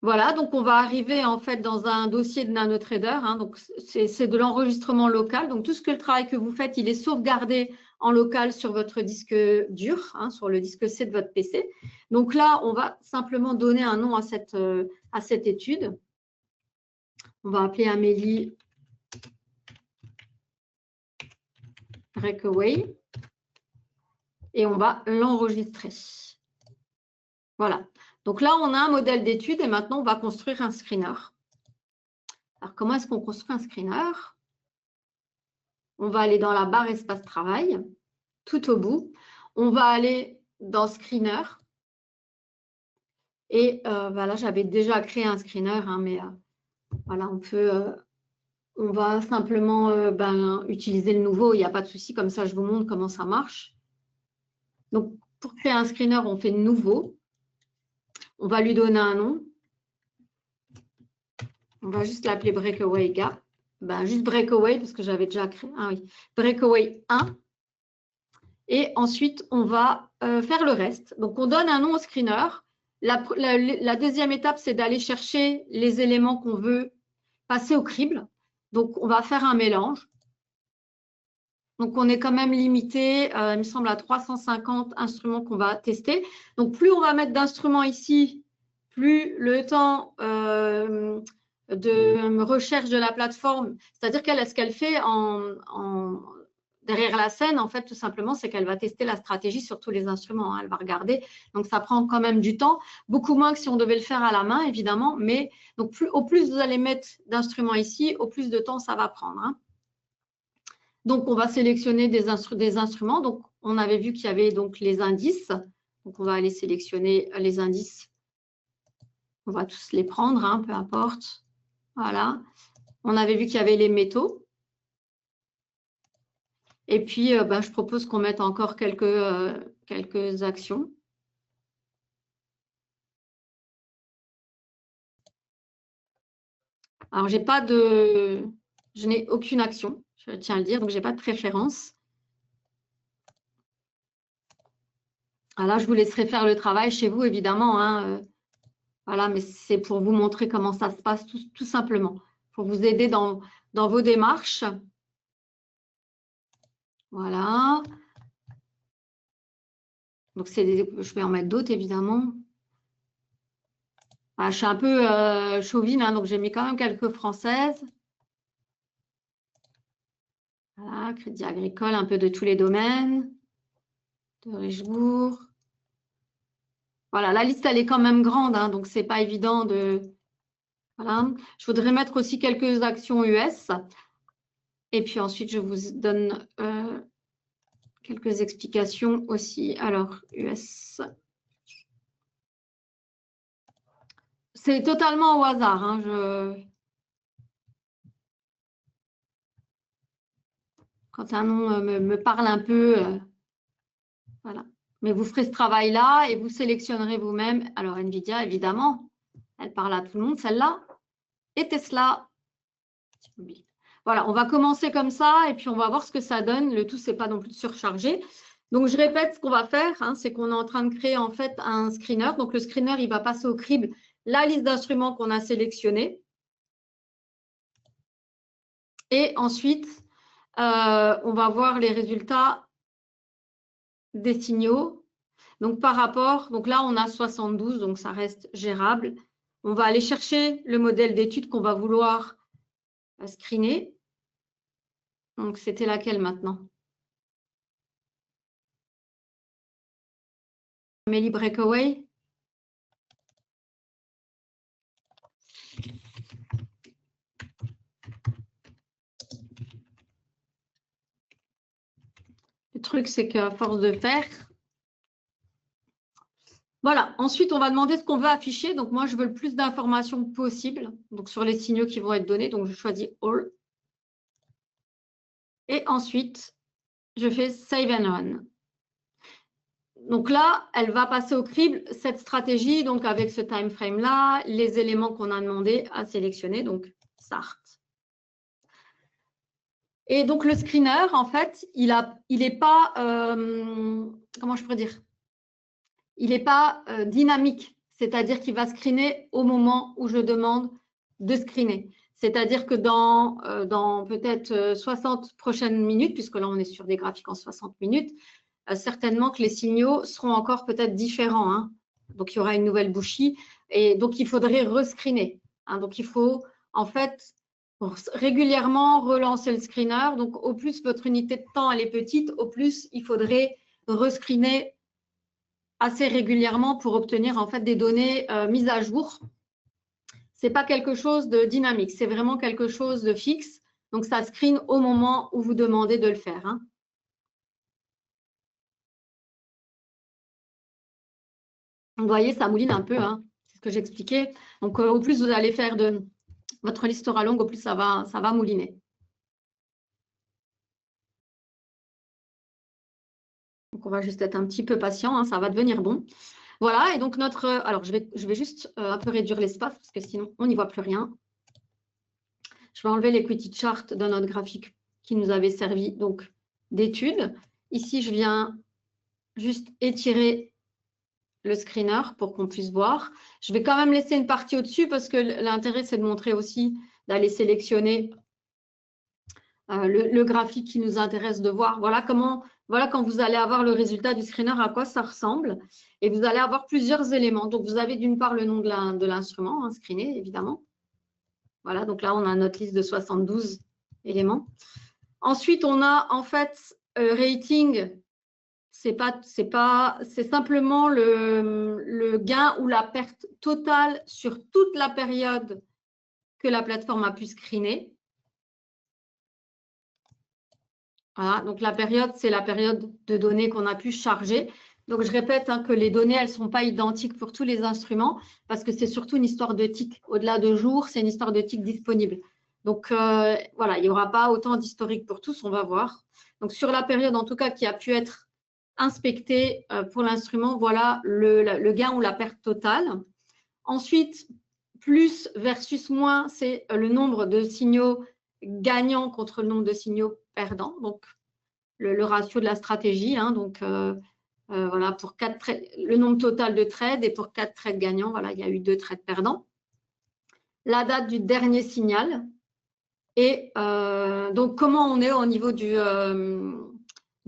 Voilà, donc on va arriver en fait dans un dossier de NanoTrader. Hein, donc c'est de l'enregistrement local. Donc tout ce que le travail que vous faites, il est sauvegardé en local sur votre disque dur, hein, sur le disque C de votre PC. Donc là, on va simplement donner un nom à cette étude. On va appeler Amélie Breakaway et on va l'enregistrer. Voilà. Donc là, on a un modèle d'étude et maintenant, on va construire un screener. Alors, comment est-ce qu'on construit un screener? On va aller dans la barre espace travail, tout au bout. On va aller dans screener. Et voilà, j'avais déjà créé un screener, hein, mais voilà, on peut on va simplement utiliser le nouveau, il n'y a pas de souci, comme ça je vous montre comment ça marche. Donc, pour créer un screener, on fait nouveau. On va lui donner un nom. On va juste l'appeler Breakaway Gap. Juste Breakaway, parce que j'avais déjà créé. Ah oui, Breakaway 1. Et ensuite, on va faire le reste. Donc, on donne un nom au screener. La deuxième étape, c'est d'aller chercher les éléments qu'on veut passer au crible. Donc, on va faire un mélange. Donc, on est quand même limité, il me semble, à 350 instruments qu'on va tester. Donc, plus on va mettre d'instruments ici, plus le temps de recherche de la plateforme, c'est-à-dire ce qu'elle fait derrière la scène, en fait, tout simplement, c'est qu'elle va tester la stratégie sur tous les instruments. Hein, elle va regarder. Donc, ça prend quand même du temps. Beaucoup moins que si on devait le faire à la main, évidemment. Mais donc, au plus vous allez mettre d'instruments ici, au plus de temps ça va prendre. Hein. Donc, on va sélectionner des instruments. Donc, on avait vu qu'il y avait donc les indices. Donc, on va aller sélectionner les indices. On va tous les prendre, hein, peu importe. Voilà. On avait vu qu'il y avait les métaux. Et puis, je propose qu'on mette encore quelques actions. Alors, je n'ai aucune action, je tiens à le dire, donc je n'ai pas de préférence. Alors là, je vous laisserai faire le travail chez vous, évidemment. Hein, voilà, mais c'est pour vous montrer comment ça se passe, tout simplement, pour vous aider dans vos démarches. Voilà. Donc, je vais en mettre d'autres, évidemment. Voilà, je suis un peu chauvine, hein, donc j'ai mis quand même quelques françaises. Voilà, Crédit Agricole, un peu de tous les domaines. De Richebourg. Voilà, la liste, elle est quand même grande, hein, donc ce n'est pas évident de… Voilà. Je voudrais mettre aussi quelques actions US. Et puis ensuite, je vous donne quelques explications aussi. Alors, US. C'est totalement au hasard. Hein, quand un nom me parle un peu, voilà. Mais vous ferez ce travail-là et vous sélectionnerez vous-même. Alors, NVIDIA, évidemment, elle parle à tout le monde, celle-là. Et Tesla. Voilà, on va commencer comme ça et puis on va voir ce que ça donne. Le tout, ce n'est pas non plus de surcharger. Donc, je répète ce qu'on va faire, hein, c'est qu'on est en train de créer en fait un screener. Donc, le screener, il va passer au crible la liste d'instruments qu'on a sélectionnés. Et ensuite, on va voir les résultats des signaux. Donc, par rapport, donc là, on a 72, donc ça reste gérable. On va aller chercher le modèle d'étude qu'on va vouloir screener. Donc, c'était laquelle maintenant? Amélie Breakaway. Le truc, c'est qu'à force de faire… Voilà. Ensuite, on va demander ce qu'on veut afficher. Donc, moi, je veux le plus d'informations possible donc sur les signaux qui vont être donnés. Donc, je choisis All. Et ensuite, je fais Save and Run. Donc là, elle va passer au crible cette stratégie, donc avec ce time frame-là, les éléments qu'on a demandé à sélectionner, donc SART. Et donc, le screener, en fait, il n'est pas, comment je pourrais dire, il n'est pas dynamique, c'est-à-dire qu'il va screener au moment où je demande de screener. C'est-à-dire que dans peut-être 60 prochaines minutes, puisque là, on est sur des graphiques en 60 minutes, certainement que les signaux seront encore peut-être différents. Hein. Donc, il y aura une nouvelle bouchie et donc, il faudrait rescreener. Hein. Donc, il faut en fait régulièrement relancer le screener. Donc, au plus votre unité de temps elle est petite, au plus il faudrait rescreener assez régulièrement pour obtenir en fait des données mises à jour. Ce n'est pas quelque chose de dynamique, c'est vraiment quelque chose de fixe. Donc, ça screen au moment où vous demandez de le faire. Hein. Vous voyez, ça mouline un peu, hein. C'est ce que j'expliquais. Donc, au plus vous allez faire de votre liste sera longue, au plus ça va mouliner. Donc, on va juste être un petit peu patient, hein, ça va devenir bon. Voilà, et donc alors je vais juste un peu réduire l'espace parce que sinon on n'y voit plus rien. Je vais enlever l'equity chart de notre graphique qui nous avait servi donc d'étude. Ici, je viens juste étirer le screener pour qu'on puisse voir. Je vais quand même laisser une partie au-dessus parce que l'intérêt, c'est de montrer aussi, d'aller sélectionner le graphique qui nous intéresse de voir. Voilà quand vous allez avoir le résultat du screener, à quoi ça ressemble. Et vous allez avoir plusieurs éléments. Donc, vous avez d'une part le nom de l'instrument, hein, screené, évidemment. Voilà, donc là, on a notre liste de 72 éléments. Ensuite, on a en fait rating. C'est simplement le gain ou la perte totale sur toute la période que la plateforme a pu screener. Voilà, donc la période, c'est la période de données qu'on a pu charger. Donc, je répète hein, que les données, elles ne sont pas identiques pour tous les instruments parce que c'est surtout une histoire de tick. Au-delà de jours, c'est une histoire de tick disponible. Donc, voilà, il n'y aura pas autant d'historique pour tous, on va voir. Donc, sur la période, en tout cas, qui a pu être inspectée pour l'instrument, voilà le gain ou la perte totale. Ensuite, plus versus moins, c'est le nombre de signaux gagnants contre le nombre de signaux perdants. Donc, le ratio de la stratégie. Hein, donc, voilà, pour 4 trades, le nombre total de trades et pour 4 trades gagnants, voilà, il y a eu 2 trades perdants. La date du dernier signal et donc comment on est au niveau du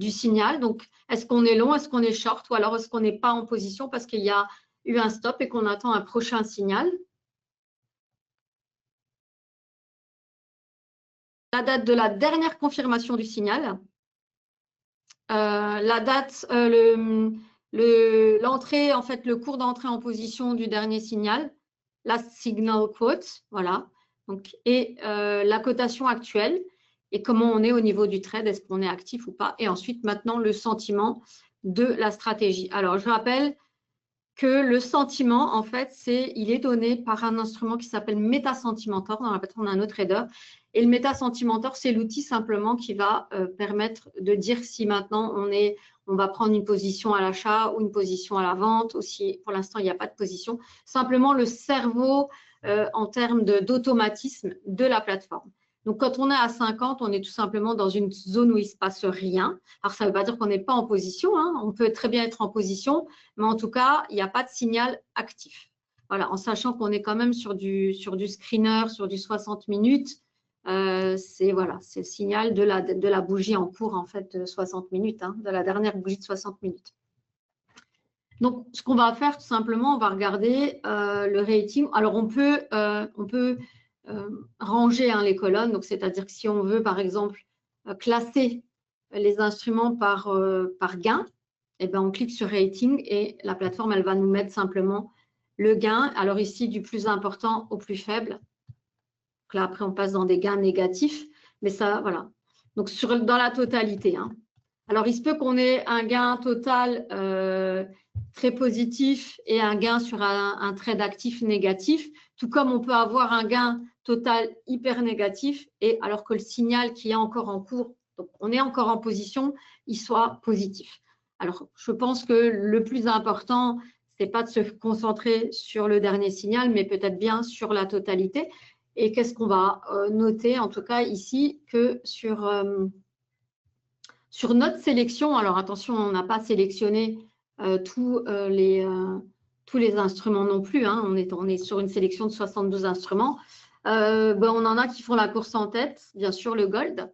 signal. Donc, est-ce qu'on est long, est-ce qu'on est short ou alors est-ce qu'on n'est pas en position parce qu'il y a eu un stop et qu'on attend un prochain signal. La date de la dernière confirmation du signal. La date, l'entrée, en fait, le cours d'entrée en position du dernier signal, la signal quote, voilà. Donc, et la cotation actuelle et comment on est au niveau du trade, est-ce qu'on est actif ou pas. Et ensuite, maintenant, le sentiment de la stratégie. Alors, je rappelle que le sentiment, en fait, il est donné par un instrument qui s'appelle MetaSentimentor dans la plateforme d'un autre trader. Et le MetaSentimentor, c'est l'outil simplement qui va permettre de dire si maintenant on va prendre une position à l'achat ou une position à la vente, ou si pour l'instant il n'y a pas de position. Simplement le cerveau en termes d'automatisme de la plateforme. Donc, quand on est à 50, on est tout simplement dans une zone où il ne se passe rien. Alors, ça ne veut pas dire qu'on n'est pas en position. Hein. On peut très bien être en position, mais en tout cas, il n'y a pas de signal actif. Voilà, en sachant qu'on est quand même sur du screener, sur du 60 minutes. C'est le signal de la bougie en cours, en fait, de 60 minutes, hein, de la dernière bougie de 60 minutes. Donc, ce qu'on va faire, tout simplement, on va regarder le rating. Alors, on peut ranger hein, les colonnes. Donc, c'est-à-dire que si on veut, par exemple, classer les instruments par gain, eh bien, on clique sur rating et la plateforme, elle va nous mettre simplement le gain. Alors ici, du plus important au plus faible. Donc là, après, on passe dans des gains négatifs. Mais ça, voilà. Donc, dans la totalité. Hein. Alors, il se peut qu'on ait un gain total très positif et un gain sur un trade actif négatif, tout comme on peut avoir un gain total hyper négatif et alors que le signal qui est encore en cours, donc on est encore en position, il soit positif. Alors, je pense que le plus important, ce n'est pas de se concentrer sur le dernier signal, mais peut-être bien sur la totalité. Et qu'est-ce qu'on va noter, en tout cas ici, que sur notre sélection, alors attention, on n'a pas sélectionné tous les instruments non plus. Hein, on est sur une sélection de 72 instruments. On en a qui font la course en tête, bien sûr, le gold.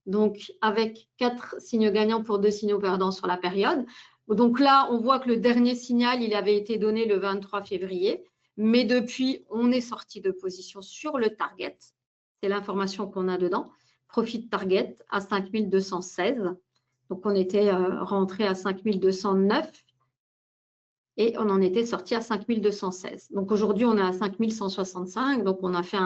Donc, avec 4 signes gagnants pour 2 signaux perdants sur la période. Donc là, on voit que le dernier signal, il avait été donné le 23 février. Mais depuis, on est sorti de position sur le target. C'est l'information qu'on a dedans. Profit target à 5216. Donc, on était rentré à 5209 et on en était sorti à 5216. Donc, aujourd'hui, on est à 5165. Donc, on a fait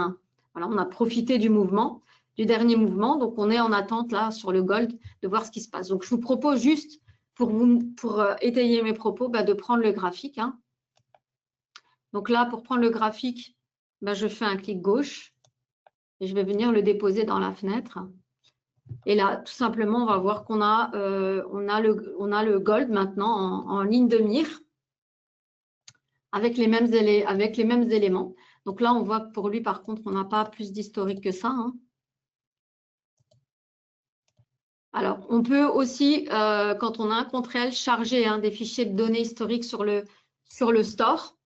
on a profité du mouvement, du dernier mouvement. Donc, on est en attente là sur le gold de voir ce qui se passe. Donc, je vous propose juste pour étayer mes propos, de prendre le graphique. Hein. Donc là, pour prendre le graphique, je fais un clic gauche Et je vais venir le déposer dans la fenêtre. Et là, tout simplement, on va voir qu'on a, on a le gold maintenant en ligne de mire avec les mêmes éléments. Donc là, on voit que pour lui, par contre, on n'a pas plus d'historique que ça. Hein. Alors, on peut aussi, quand on a un compte réel, charger des fichiers de données historiques sur le store.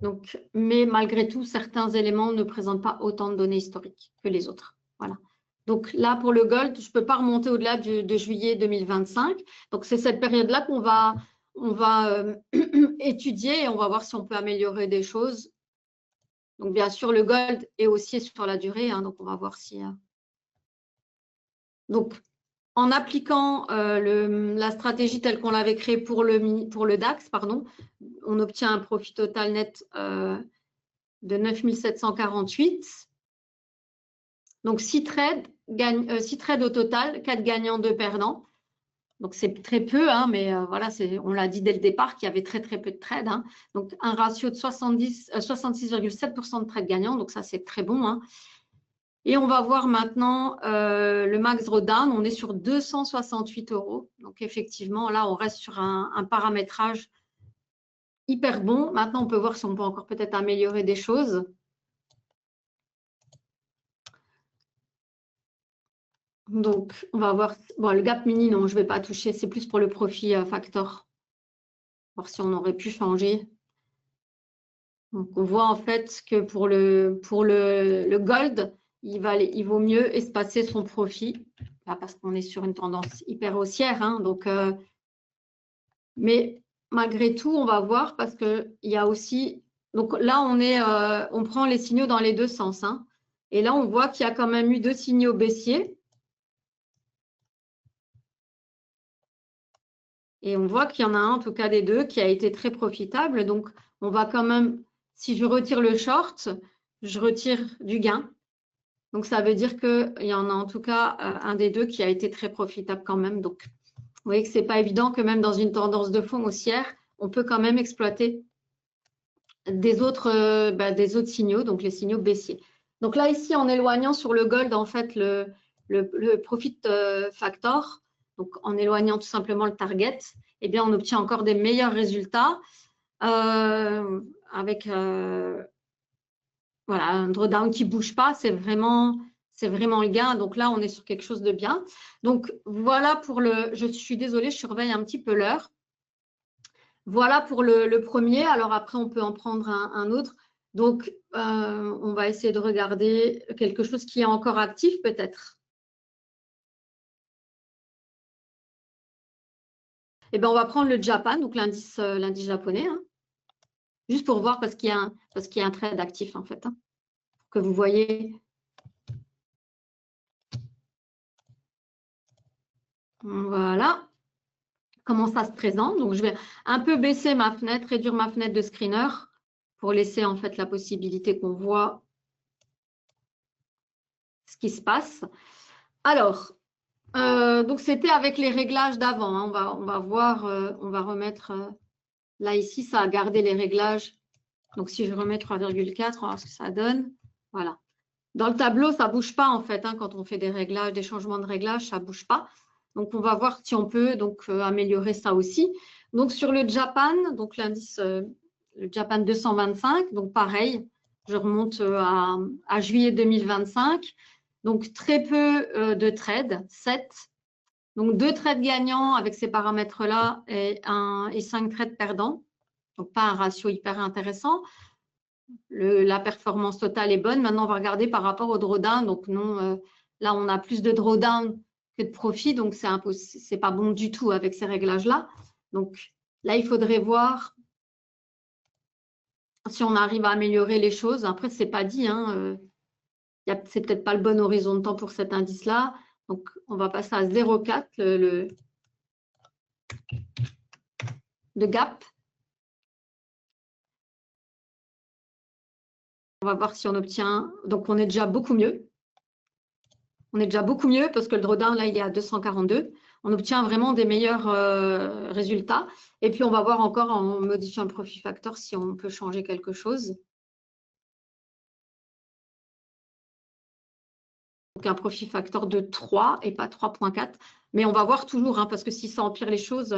Donc, mais malgré tout, certains éléments ne présentent pas autant de données historiques que les autres. Voilà. Donc là, pour le gold, je ne peux pas remonter au-delà de juillet 2025. Donc, c'est cette période-là qu'on va, étudier et on va voir si on peut améliorer des choses. Donc, bien sûr, le gold est aussi sur la durée. Hein, donc, on va voir si… Donc, en appliquant la stratégie telle qu'on l'avait créée pour le DAX, pardon, on obtient un profit total net de 9 748. Donc, 6 trades au total, 4 gagnants, 2 perdants. Donc, c'est très peu, hein, mais voilà, on l'a dit dès le départ qu'il y avait très, très peu de trades. Hein. Donc, un ratio de 66,7% de trades gagnants. Donc, ça, c'est très bon. Hein. Et on va voir maintenant le max drawdown. On est sur 268 €. Donc, effectivement, là, on reste sur un paramétrage hyper bon. Maintenant, on peut voir si on peut encore peut-être améliorer des choses. Donc, on va voir. Bon, le gap mini, non, je ne vais pas toucher. C'est plus pour le profit factor. Voir si on aurait pu changer. Donc, on voit en fait que pour le gold, il vaut mieux espacer son profit. Là, parce qu'on est sur une tendance hyper haussière. Hein, donc, mais malgré tout, on va voir parce qu'il y a aussi… Donc là, on prend les signaux dans les deux sens. Hein, et là, on voit qu'il y a quand même eu 2 signaux baissiers. Et on voit qu'il y en a un, en tout cas des deux, qui a été très profitable. Donc, on va quand même, si je retire le short, je retire du gain. Donc, ça veut dire qu'il y en a en tout cas un des deux qui a été très profitable quand même. Donc, vous voyez que ce n'est pas évident que même dans une tendance de fond haussière, on peut quand même exploiter des autres signaux, donc les signaux baissiers. Donc là, ici, en éloignant sur le gold, en fait, le profit factor, donc en éloignant tout simplement le target, eh bien, on obtient encore des meilleurs résultats avec voilà, un drawdown qui ne bouge pas, c'est vraiment le gain. Donc là, on est sur quelque chose de bien. Donc voilà pour je suis désolée, je surveille un petit peu l'heure. Voilà pour le premier. Alors après, on peut en prendre un autre. Donc, on va essayer de regarder quelque chose qui est encore actif peut-être. Eh bien, on va prendre le Japan, donc l'indice japonais, hein, juste pour voir parce qu'il y a un trade actif en fait, hein, pour que vous voyez. Voilà comment ça se présente. Donc, je vais un peu baisser ma fenêtre, réduire ma fenêtre de screener pour laisser en fait la possibilité qu'on voit ce qui se passe. Alors, donc c'était avec les réglages d'avant. Hein. On va voir, on va remettre là ici, ça a gardé les réglages. Donc si je remets 3,4, on va voir ce que ça donne. Voilà. Dans le tableau, ça ne bouge pas en fait. Hein, quand on fait des réglages, des changements de réglage, ça ne bouge pas. Donc on va voir si on peut donc améliorer ça aussi. Donc sur le Japan, donc l'indice le Japan 225, donc pareil, je remonte à juillet 2025. Donc, très peu de trades, 7. Donc, 2 trades gagnants avec ces paramètres-là et 5 trades perdants. Donc, pas un ratio hyper intéressant. La performance totale est bonne. Maintenant, on va regarder par rapport au drawdown. Donc, non, là, on a plus de drawdown que de profit. Donc, c'est pas bon du tout avec ces réglages-là. Donc, là, il faudrait voir si on arrive à améliorer les choses. Après, ce n'est pas dit, hein, c'est peut-être pas le bon horizon de temps pour cet indice-là. Donc, on va passer à 0,4, le gap. On va voir si on obtient… Donc, on est déjà beaucoup mieux. On est déjà beaucoup mieux parce que le drawdown, là, il est à 242. On obtient vraiment des meilleurs résultats. Et puis, on va voir encore en modifiant le profit factor si on peut changer quelque chose. Donc, un profit factor de 3 et pas 3,4. Mais on va voir toujours, hein, parce que si ça empire les choses…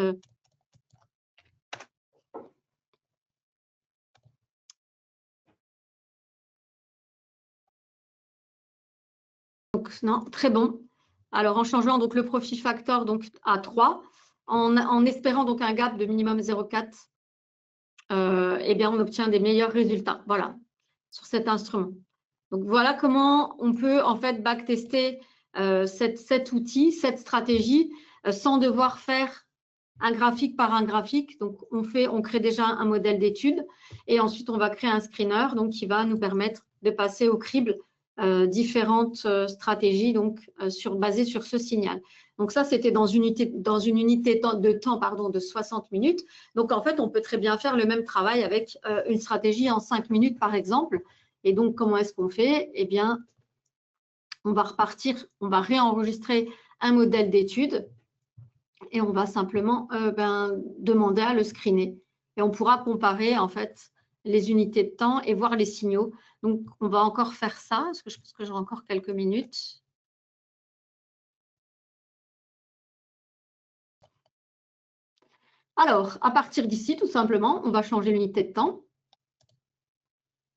Donc, non, très bon. Alors, en changeant donc, le profit factor donc, à 3, en espérant donc un gap de minimum 0,4, eh bien, on obtient des meilleurs résultats. Voilà, sur cet instrument. Donc, voilà comment on peut en fait backtester cet outil, cette stratégie, sans devoir faire un graphique par un graphique. Donc, on crée déjà un modèle d'étude et ensuite, on va créer un screener donc, qui va nous permettre de passer au crible différentes stratégies donc, basées sur ce signal. Donc, ça, c'était dans une unité de temps de 60 minutes. Donc, en fait, on peut très bien faire le même travail avec une stratégie en 5 minutes, par exemple. Et donc, comment est-ce qu'on fait? Eh bien, on va repartir, on va réenregistrer un modèle d'étude et on va simplement demander à le screener. Et on pourra comparer en fait les unités de temps et voir les signaux. Donc, on va encore faire ça, parce que je pense que j'ai encore quelques minutes. Alors, à partir d'ici, tout simplement, on va changer l'unité de temps.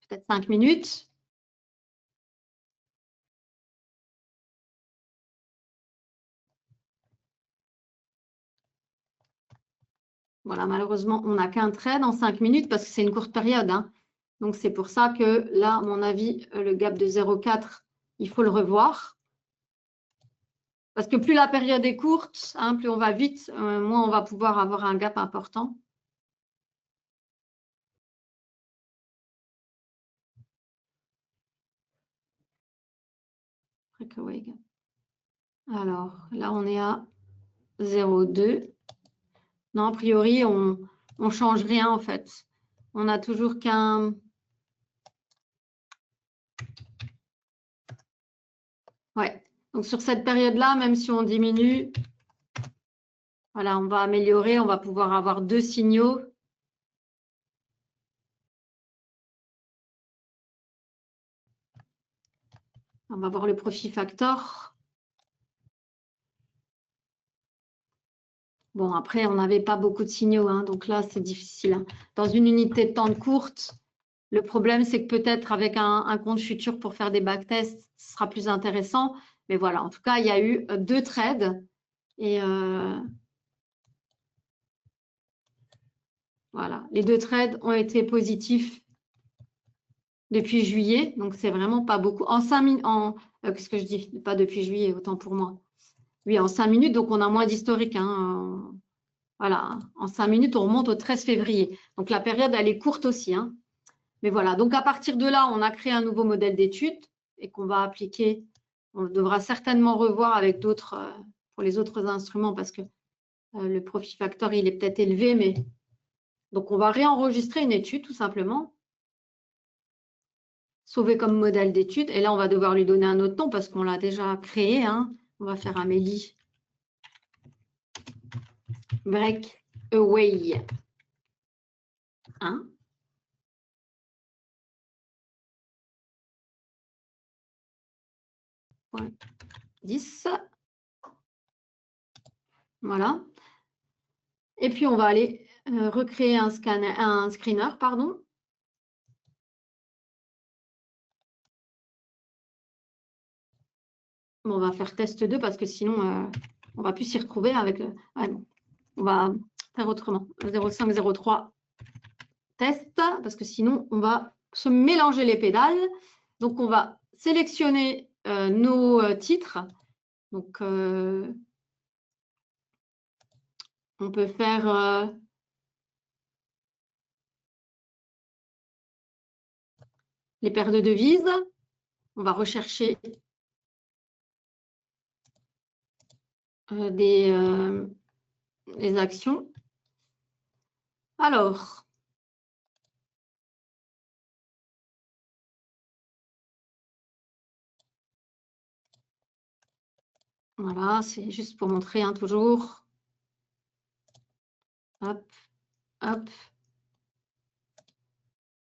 Peut-être 5 minutes. Voilà, malheureusement, on n'a qu'un trade en 5 minutes parce que c'est une courte période. Hein. Donc, c'est pour ça que là, à mon avis, le gap de 0,4, il faut le revoir. Parce que plus la période est courte, hein, plus on va vite, moins on va pouvoir avoir un gap important. Alors, là, on est à 0,2. Non, a priori, on ne change rien, en fait. On n'a toujours qu'un… Ouais. Donc, sur cette période-là, même si on diminue, voilà, on va améliorer, on va pouvoir avoir 2 signaux. On va voir le profit factor. Bon, après, on n'avait pas beaucoup de signaux, hein, donc là, c'est difficile. Hein. Dans une unité de temps courte, le problème, c'est que peut-être avec un compte futur pour faire des backtests, ce sera plus intéressant. Mais voilà, en tout cas, il y a eu 2 trades. Et voilà, les 2 trades ont été positifs depuis juillet. Donc, c'est vraiment pas beaucoup. En 5 minutes, qu'est-ce que je dis? Pas depuis juillet, autant pour moi. Oui, en 5 minutes, donc on a moins d'historique. Hein. Voilà, en 5 minutes, on remonte au 13 février. Donc, la période, elle est courte aussi. Hein. Mais voilà, donc à partir de là, on a créé un nouveau modèle d'étude et qu'on va appliquer. On devra certainement revoir avec d'autres, pour les autres instruments parce que le profit factor, il est peut-être élevé. Mais donc, on va réenregistrer une étude tout simplement, sauver comme modèle d'étude. Et là, on va devoir lui donner un autre nom parce qu'on l'a déjà créé. Hein. On va faire un Amélie Breakaway 1. Ouais. 10. Voilà. Et puis, on va aller recréer un screener, pardon. Bon, on va faire test 2 parce que sinon, on ne va plus s'y retrouver avec… bon. On va faire autrement. 0,5, 0,3 test parce que sinon, on va se mélanger les pédales. Donc, on va sélectionner nos titres. Donc, on peut faire… les paires de devises. On va rechercher les actions. Alors, voilà, c'est juste pour montrer hein, toujours. Hop, hop.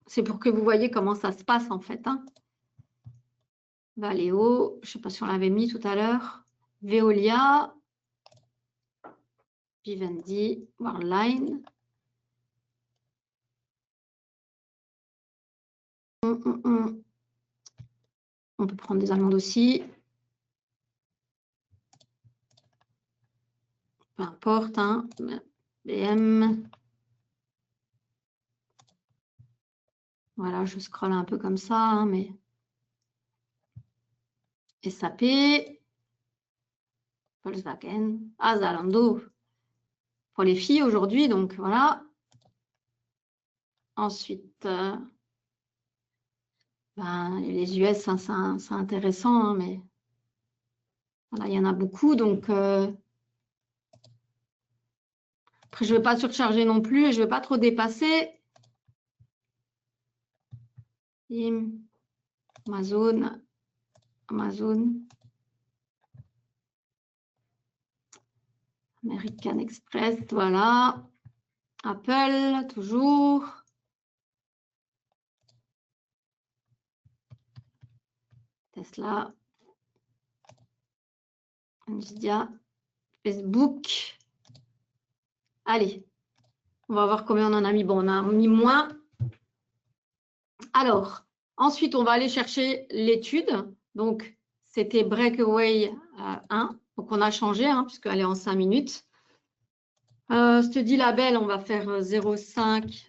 C'est pour que vous voyez comment ça se passe en fait. Hein. Valeo, je ne sais pas si on l'avait mis tout à l'heure. Veolia, Vivendi, Worldline. On peut prendre des allemandes aussi. Peu importe, hein. BM. Voilà, je scrolle un peu comme ça, hein, mais SAP, Volkswagen, Zalando. Pour les filles aujourd'hui, donc voilà. Ensuite, les US, hein, c'est intéressant, hein, mais voilà, il y en a beaucoup, donc après, je ne vais pas surcharger non plus et je ne vais pas trop dépasser. Amazon, American Express, voilà. Apple, toujours. Tesla, Nvidia, Facebook. Allez, on va voir combien on en a mis. Bon, on a mis moins. Alors, ensuite, on va aller chercher l'étude. Donc, c'était Breakaway 1. Donc, on a changé, hein, puisqu'elle est en 5 minutes. Study label, on va faire 0,5,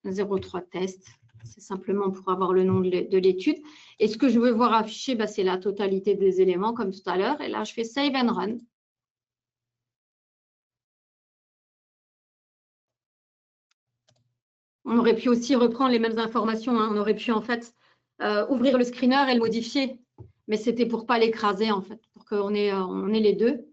0,3 test. C'est simplement pour avoir le nom de l'étude. Et ce que je veux voir affiché, c'est la totalité des éléments, comme tout à l'heure. Et là, je fais Save and Run. On aurait pu aussi reprendre les mêmes informations. Hein. On aurait pu, en fait, ouvrir le screener et le modifier. Mais c'était pour ne pas l'écraser, en fait, pour qu'on ait, on ait les deux.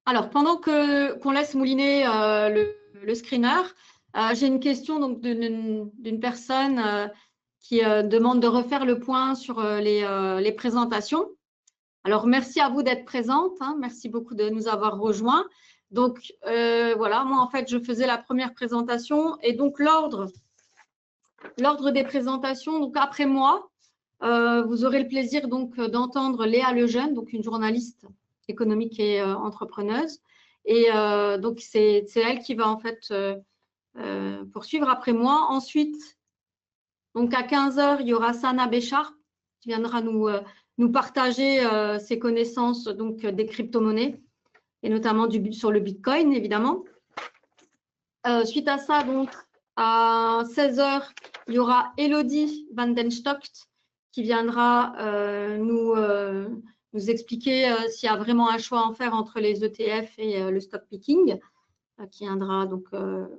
Alors, pendant qu'on laisse mouliner le screener, j'ai une question d'une personne qui demande de refaire le point sur les présentations. Alors, merci à vous d'être présente. Hein, merci beaucoup de nous avoir rejoints. Donc, voilà, moi, en fait, je faisais la première présentation et donc l'ordre des présentations, donc après moi, vous aurez le plaisir donc d'entendre Léa Lejeune, donc une journaliste économique et entrepreneuse. Et donc, c'est elle qui va en fait poursuivre après moi. Ensuite, donc à 15 h, il y aura Sana Béchard qui viendra nous partager ses connaissances donc, des crypto-monnaies et notamment sur le Bitcoin, évidemment. Suite à ça, donc, à 16 h, il y aura Elodie Van den Stokt qui viendra nous expliquer s'il y a vraiment un choix à faire entre les ETF et le stock picking, qui viendra donc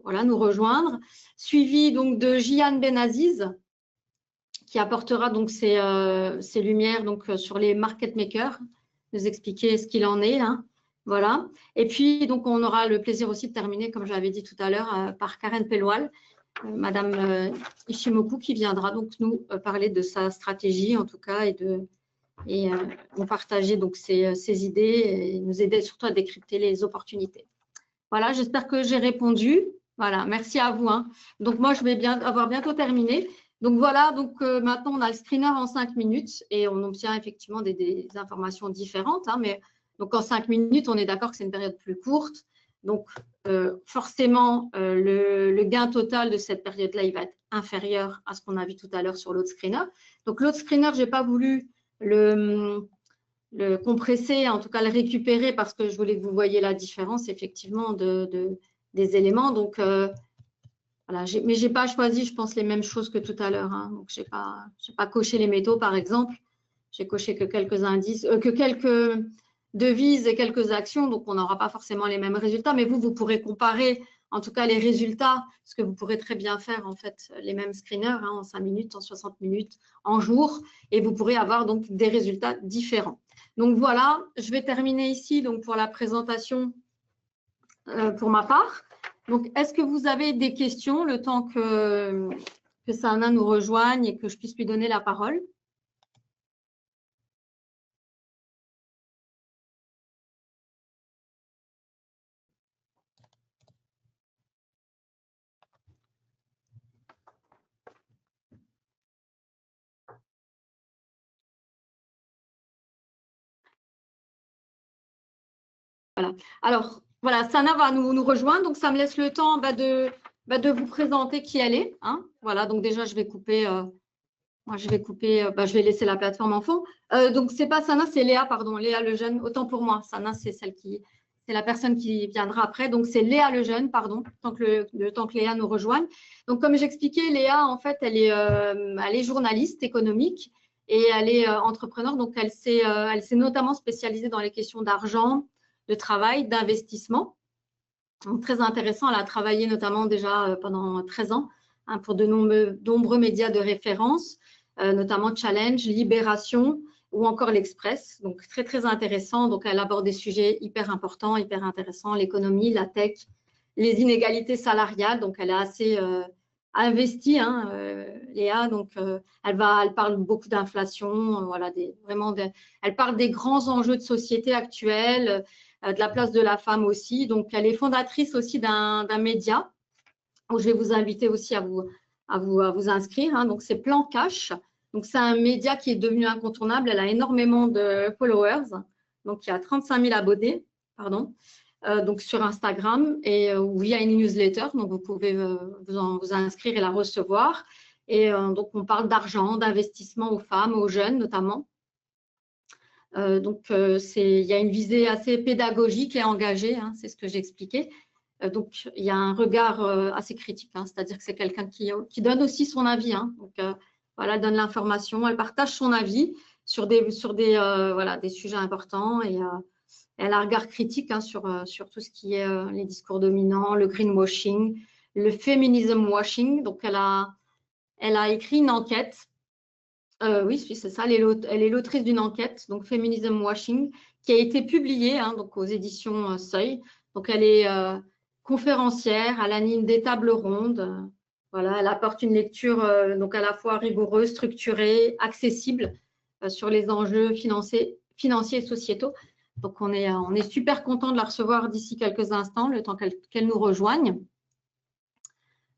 voilà, nous rejoindre. Suivi donc de Jian Benaziz qui apportera donc ses lumières donc, sur les market makers, nous expliquer ce qu'il en est. Hein. Voilà. Et puis, donc, on aura le plaisir aussi de terminer, comme j'avais dit tout à l'heure, par Karen Pelwal, Madame Ishimoku, qui viendra donc nous parler de sa stratégie, en tout cas, et nous partager donc ses idées et nous aider surtout à décrypter les opportunités. Voilà, j'espère que j'ai répondu. Voilà, merci à vous. Hein. Donc, moi, je vais avoir bientôt terminé. Donc, voilà, donc maintenant, on a le screener en 5 minutes et on obtient effectivement des informations différentes. Hein, mais donc, en 5 minutes, on est d'accord que c'est une période plus courte. Donc, forcément, le gain total de cette période-là, il va être inférieur à ce qu'on a vu tout à l'heure sur l'autre screener. Donc, l'autre screener, je n'ai pas voulu le compresser, en tout cas le récupérer parce que je voulais que vous voyiez la différence effectivement des éléments. Donc, voilà, mais je n'ai pas choisi, je pense, les mêmes choses que tout à l'heure. Hein. Donc, je n'ai pas coché les métaux, par exemple. J'ai coché que quelques indices, que quelques devises et quelques actions. Donc, on n'aura pas forcément les mêmes résultats. Mais vous pourrez comparer, en tout cas, les résultats, parce que vous pourrez très bien faire, en fait, les mêmes screeners en 5 minutes, en 60 minutes, en jour. Et vous pourrez avoir donc des résultats différents. Donc, voilà, je vais terminer ici donc, pour la présentation pour ma part. Donc, est-ce que vous avez des questions le temps que Sana nous rejoigne et que je puisse lui donner la parole? Voilà. Alors, voilà, Sana va nous rejoindre. Donc, ça me laisse le temps de vous présenter qui elle est. Hein. Voilà, donc déjà, je vais couper. Moi, je vais laisser la plateforme en fond. Donc, c'est pas Sana, c'est Léa, pardon. Léa Lejeune, autant pour moi. Sana, c'est la personne qui viendra après. Donc, c'est Léa Lejeune, pardon, le temps que Léa nous rejoigne. Donc, comme j'expliquais, Léa, en fait, elle est journaliste économique et elle est entrepreneur. Donc, elle s'est notamment spécialisée dans les questions d'argent, de travail, d'investissement. Donc, très intéressant. Elle a travaillé notamment déjà pendant 13 ans hein, pour de nombreux médias de référence, notamment Challenge, Libération ou encore l'Express. Donc, très, très intéressant. Donc, elle aborde des sujets hyper importants, hyper intéressants, l'économie, la tech, les inégalités salariales. Donc, elle est assez investie, hein, Léa. Donc, elle parle beaucoup d'inflation. Voilà, elle parle des grands enjeux de société actuels, de la place de la femme aussi. Donc, elle est fondatrice aussi d'un média où je vais vous inviter aussi à vous inscrire. Hein. Donc, c'est Plan Cash. Donc, c'est un média qui est devenu incontournable. Elle a énormément de followers. Donc, il y a 35 000 abonnés, pardon, donc sur Instagram ou via une newsletter. Donc, vous pouvez vous inscrire et la recevoir. Et donc, on parle d'argent, d'investissement aux femmes, aux jeunes notamment. Donc, il y a une visée assez pédagogique et engagée, hein, c'est ce que j'ai expliqué. Donc, il y a un regard assez critique, hein, c'est-à-dire que c'est quelqu'un qui donne aussi son avis. Hein. Donc, voilà, elle donne l'information, elle partage son avis sur des sujets importants et elle a un regard critique hein, sur tout ce qui est les discours dominants, le greenwashing, le feminism washing. Donc, elle a écrit une enquête. Oui, c'est ça. Elle est l'autrice d'une enquête, donc Feminism Washing, qui a été publiée hein, donc aux éditions Seuil. Donc, elle est conférencière, elle anime des tables rondes. Voilà, elle apporte une lecture donc à la fois rigoureuse, structurée, accessible sur les enjeux financiers et sociétaux. Donc, on est super content de la recevoir d'ici quelques instants, le temps qu'elle nous rejoigne.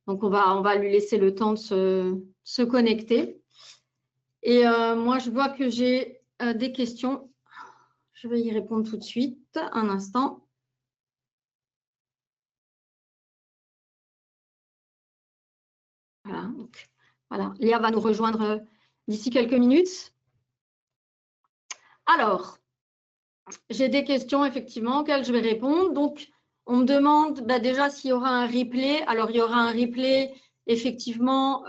Donc, on va lui laisser le temps de se connecter. Et moi, je vois que j'ai des questions. Je vais y répondre tout de suite. Un instant. Voilà. Donc, voilà. Léa va nous rejoindre d'ici quelques minutes. Alors, j'ai des questions effectivement auxquelles je vais répondre. Donc, on me demande déjà s'il y aura un replay. Alors, il y aura un replay effectivement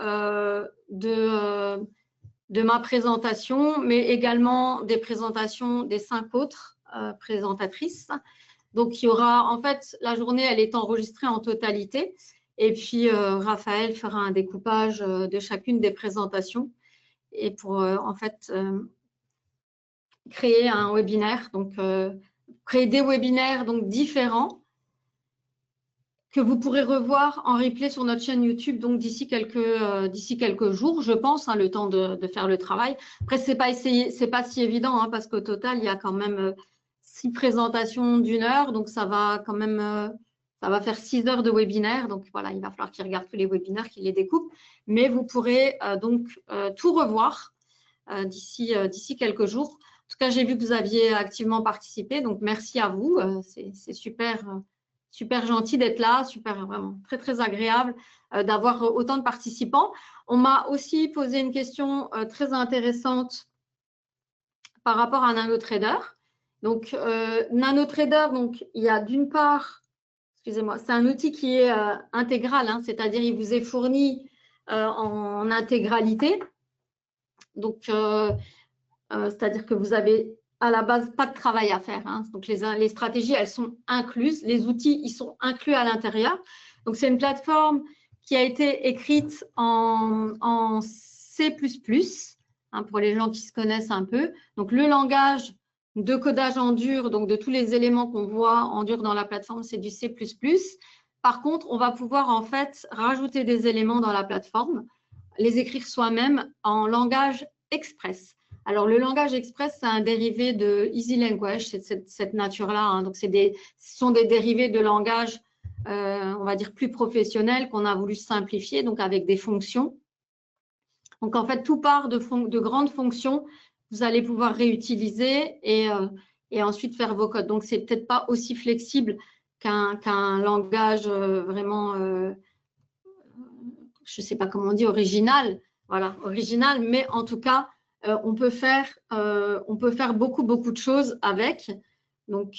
de ma présentation, mais également des présentations des 5 autres présentatrices. Donc, il y aura, en fait, la journée, elle est enregistrée en totalité. Et puis, Raphaël fera un découpage de chacune des présentations et pour, en fait, créer un webinaire, donc créer des webinaires donc, différents que vous pourrez revoir en replay sur notre chaîne YouTube donc d'ici quelques jours, je pense, hein, le temps de faire le travail. Après, c'est pas si évident hein, parce qu'au total, il y a quand même 6 présentations d'1 heure, donc ça va quand même ça va faire 6 heures de webinaire. Donc voilà, il va falloir qu'ils regardent tous les webinaires, qu'ils les découpent. Mais vous pourrez donc tout revoir d'ici quelques jours. En tout cas, j'ai vu que vous aviez activement participé, donc merci à vous. C'est super gentil d'être là, vraiment très, très agréable d'avoir autant de participants. On m'a aussi posé une question très intéressante par rapport à NanoTrader. Donc, NanoTrader, donc, il y a d'une part, excusez-moi, c'est un outil qui est intégral, hein, c'est-à-dire il vous est fourni en intégralité. Donc, c'est-à-dire que vous avez à la base pas de travail à faire. Hein. Donc, les stratégies, elles sont incluses. Les outils, ils sont inclus à l'intérieur. Donc, c'est une plateforme qui a été écrite en C++, hein, pour les gens qui se connaissent un peu. Donc, le langage de codage en dur, donc de tous les éléments qu'on voit en dur dans la plateforme, c'est du C++. Par contre, on va pouvoir en fait rajouter des éléments dans la plateforme, les écrire soi-même en langage Express. Alors, le langage Express, c'est un dérivé de Easy Language, c'est cette nature-là. Hein. Donc, ce sont des dérivés de langage, on va dire, plus professionnels qu'on a voulu simplifier, donc avec des fonctions. Donc, en fait, tout part de grandes fonctions, vous allez pouvoir réutiliser et et ensuite faire vos codes. Donc, c'est peut-être pas aussi flexible qu'un langage vraiment, je ne sais pas comment on dit, original. Voilà, original, mais en tout cas, on peut faire beaucoup, beaucoup de choses avec. Donc,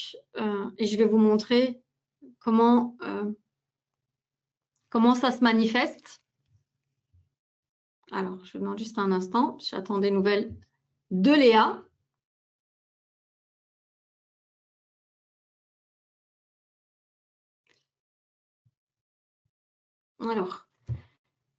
et je vais vous montrer comment ça se manifeste. Alors, je vous demande juste un instant. J'attends des nouvelles de Léa. Alors,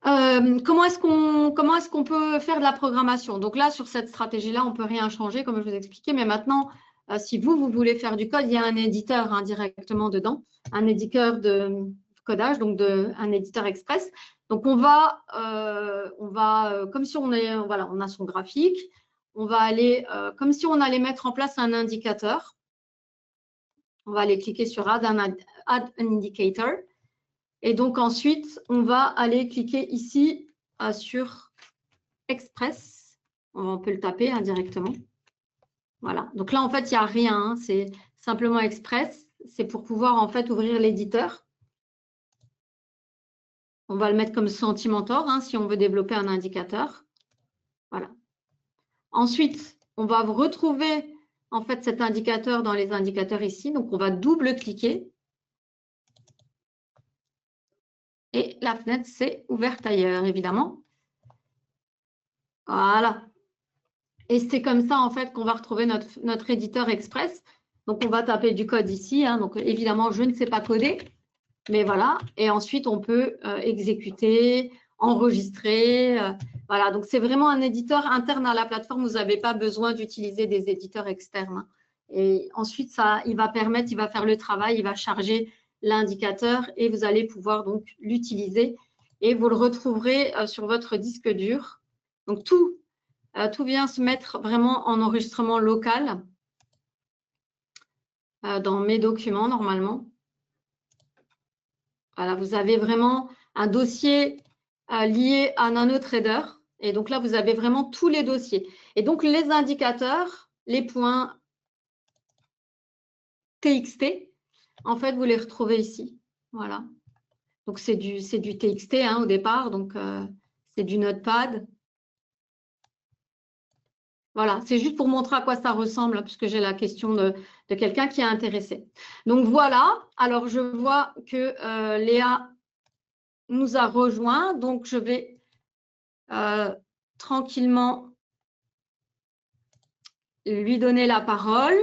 comment est-ce qu'on peut faire de la programmation? Donc là, sur cette stratégie-là, on ne peut rien changer, comme je vous expliquais. Mais maintenant, si vous voulez faire du code, il y a un éditeur indirectement dedans, un éditeur de codage, donc un éditeur Express. Donc, on va comme si on a son graphique, on va aller, comme si on allait mettre en place un indicateur. On va aller cliquer sur Add an Indicator. Et donc, ensuite, on va aller cliquer ici sur Express. On peut le taper directement. Voilà. Donc là, en fait, il n'y a rien. Hein. C'est simplement Express. C'est pour pouvoir, en fait, ouvrir l'éditeur. On va le mettre comme Sentimentor si on veut développer un indicateur. Voilà. Ensuite, on va retrouver, en fait, cet indicateur dans les indicateurs ici. Donc, on va double-cliquer. Et la fenêtre s'est ouverte ailleurs, évidemment. Voilà. Et c'est comme ça, en fait, qu'on va retrouver notre éditeur Express. Donc, on va taper du code ici. Donc, évidemment, je ne sais pas coder. Mais voilà. Et ensuite, on peut exécuter, enregistrer. Voilà. Donc, c'est vraiment un éditeur interne à la plateforme. Vous n'avez pas besoin d'utiliser des éditeurs externes. Et ensuite, il va faire le travail, il va charger l'indicateur et vous allez pouvoir donc l'utiliser. Et vous le retrouverez sur votre disque dur. Donc, tout vient se mettre vraiment en enregistrement local dans mes documents normalement. Voilà, vous avez vraiment un dossier lié à NanoTrader. Et donc là, vous avez vraiment tous les dossiers. Et donc, les indicateurs, les points TXT, en fait, vous les retrouvez ici. Voilà. Donc, c'est du TXT au départ. Donc, c'est du Notepad. Voilà, c'est juste pour montrer à quoi ça ressemble, puisque j'ai la question de quelqu'un qui est intéressé. Donc, voilà. Alors, je vois que Léa nous a rejoint. Donc, je vais tranquillement lui donner la parole.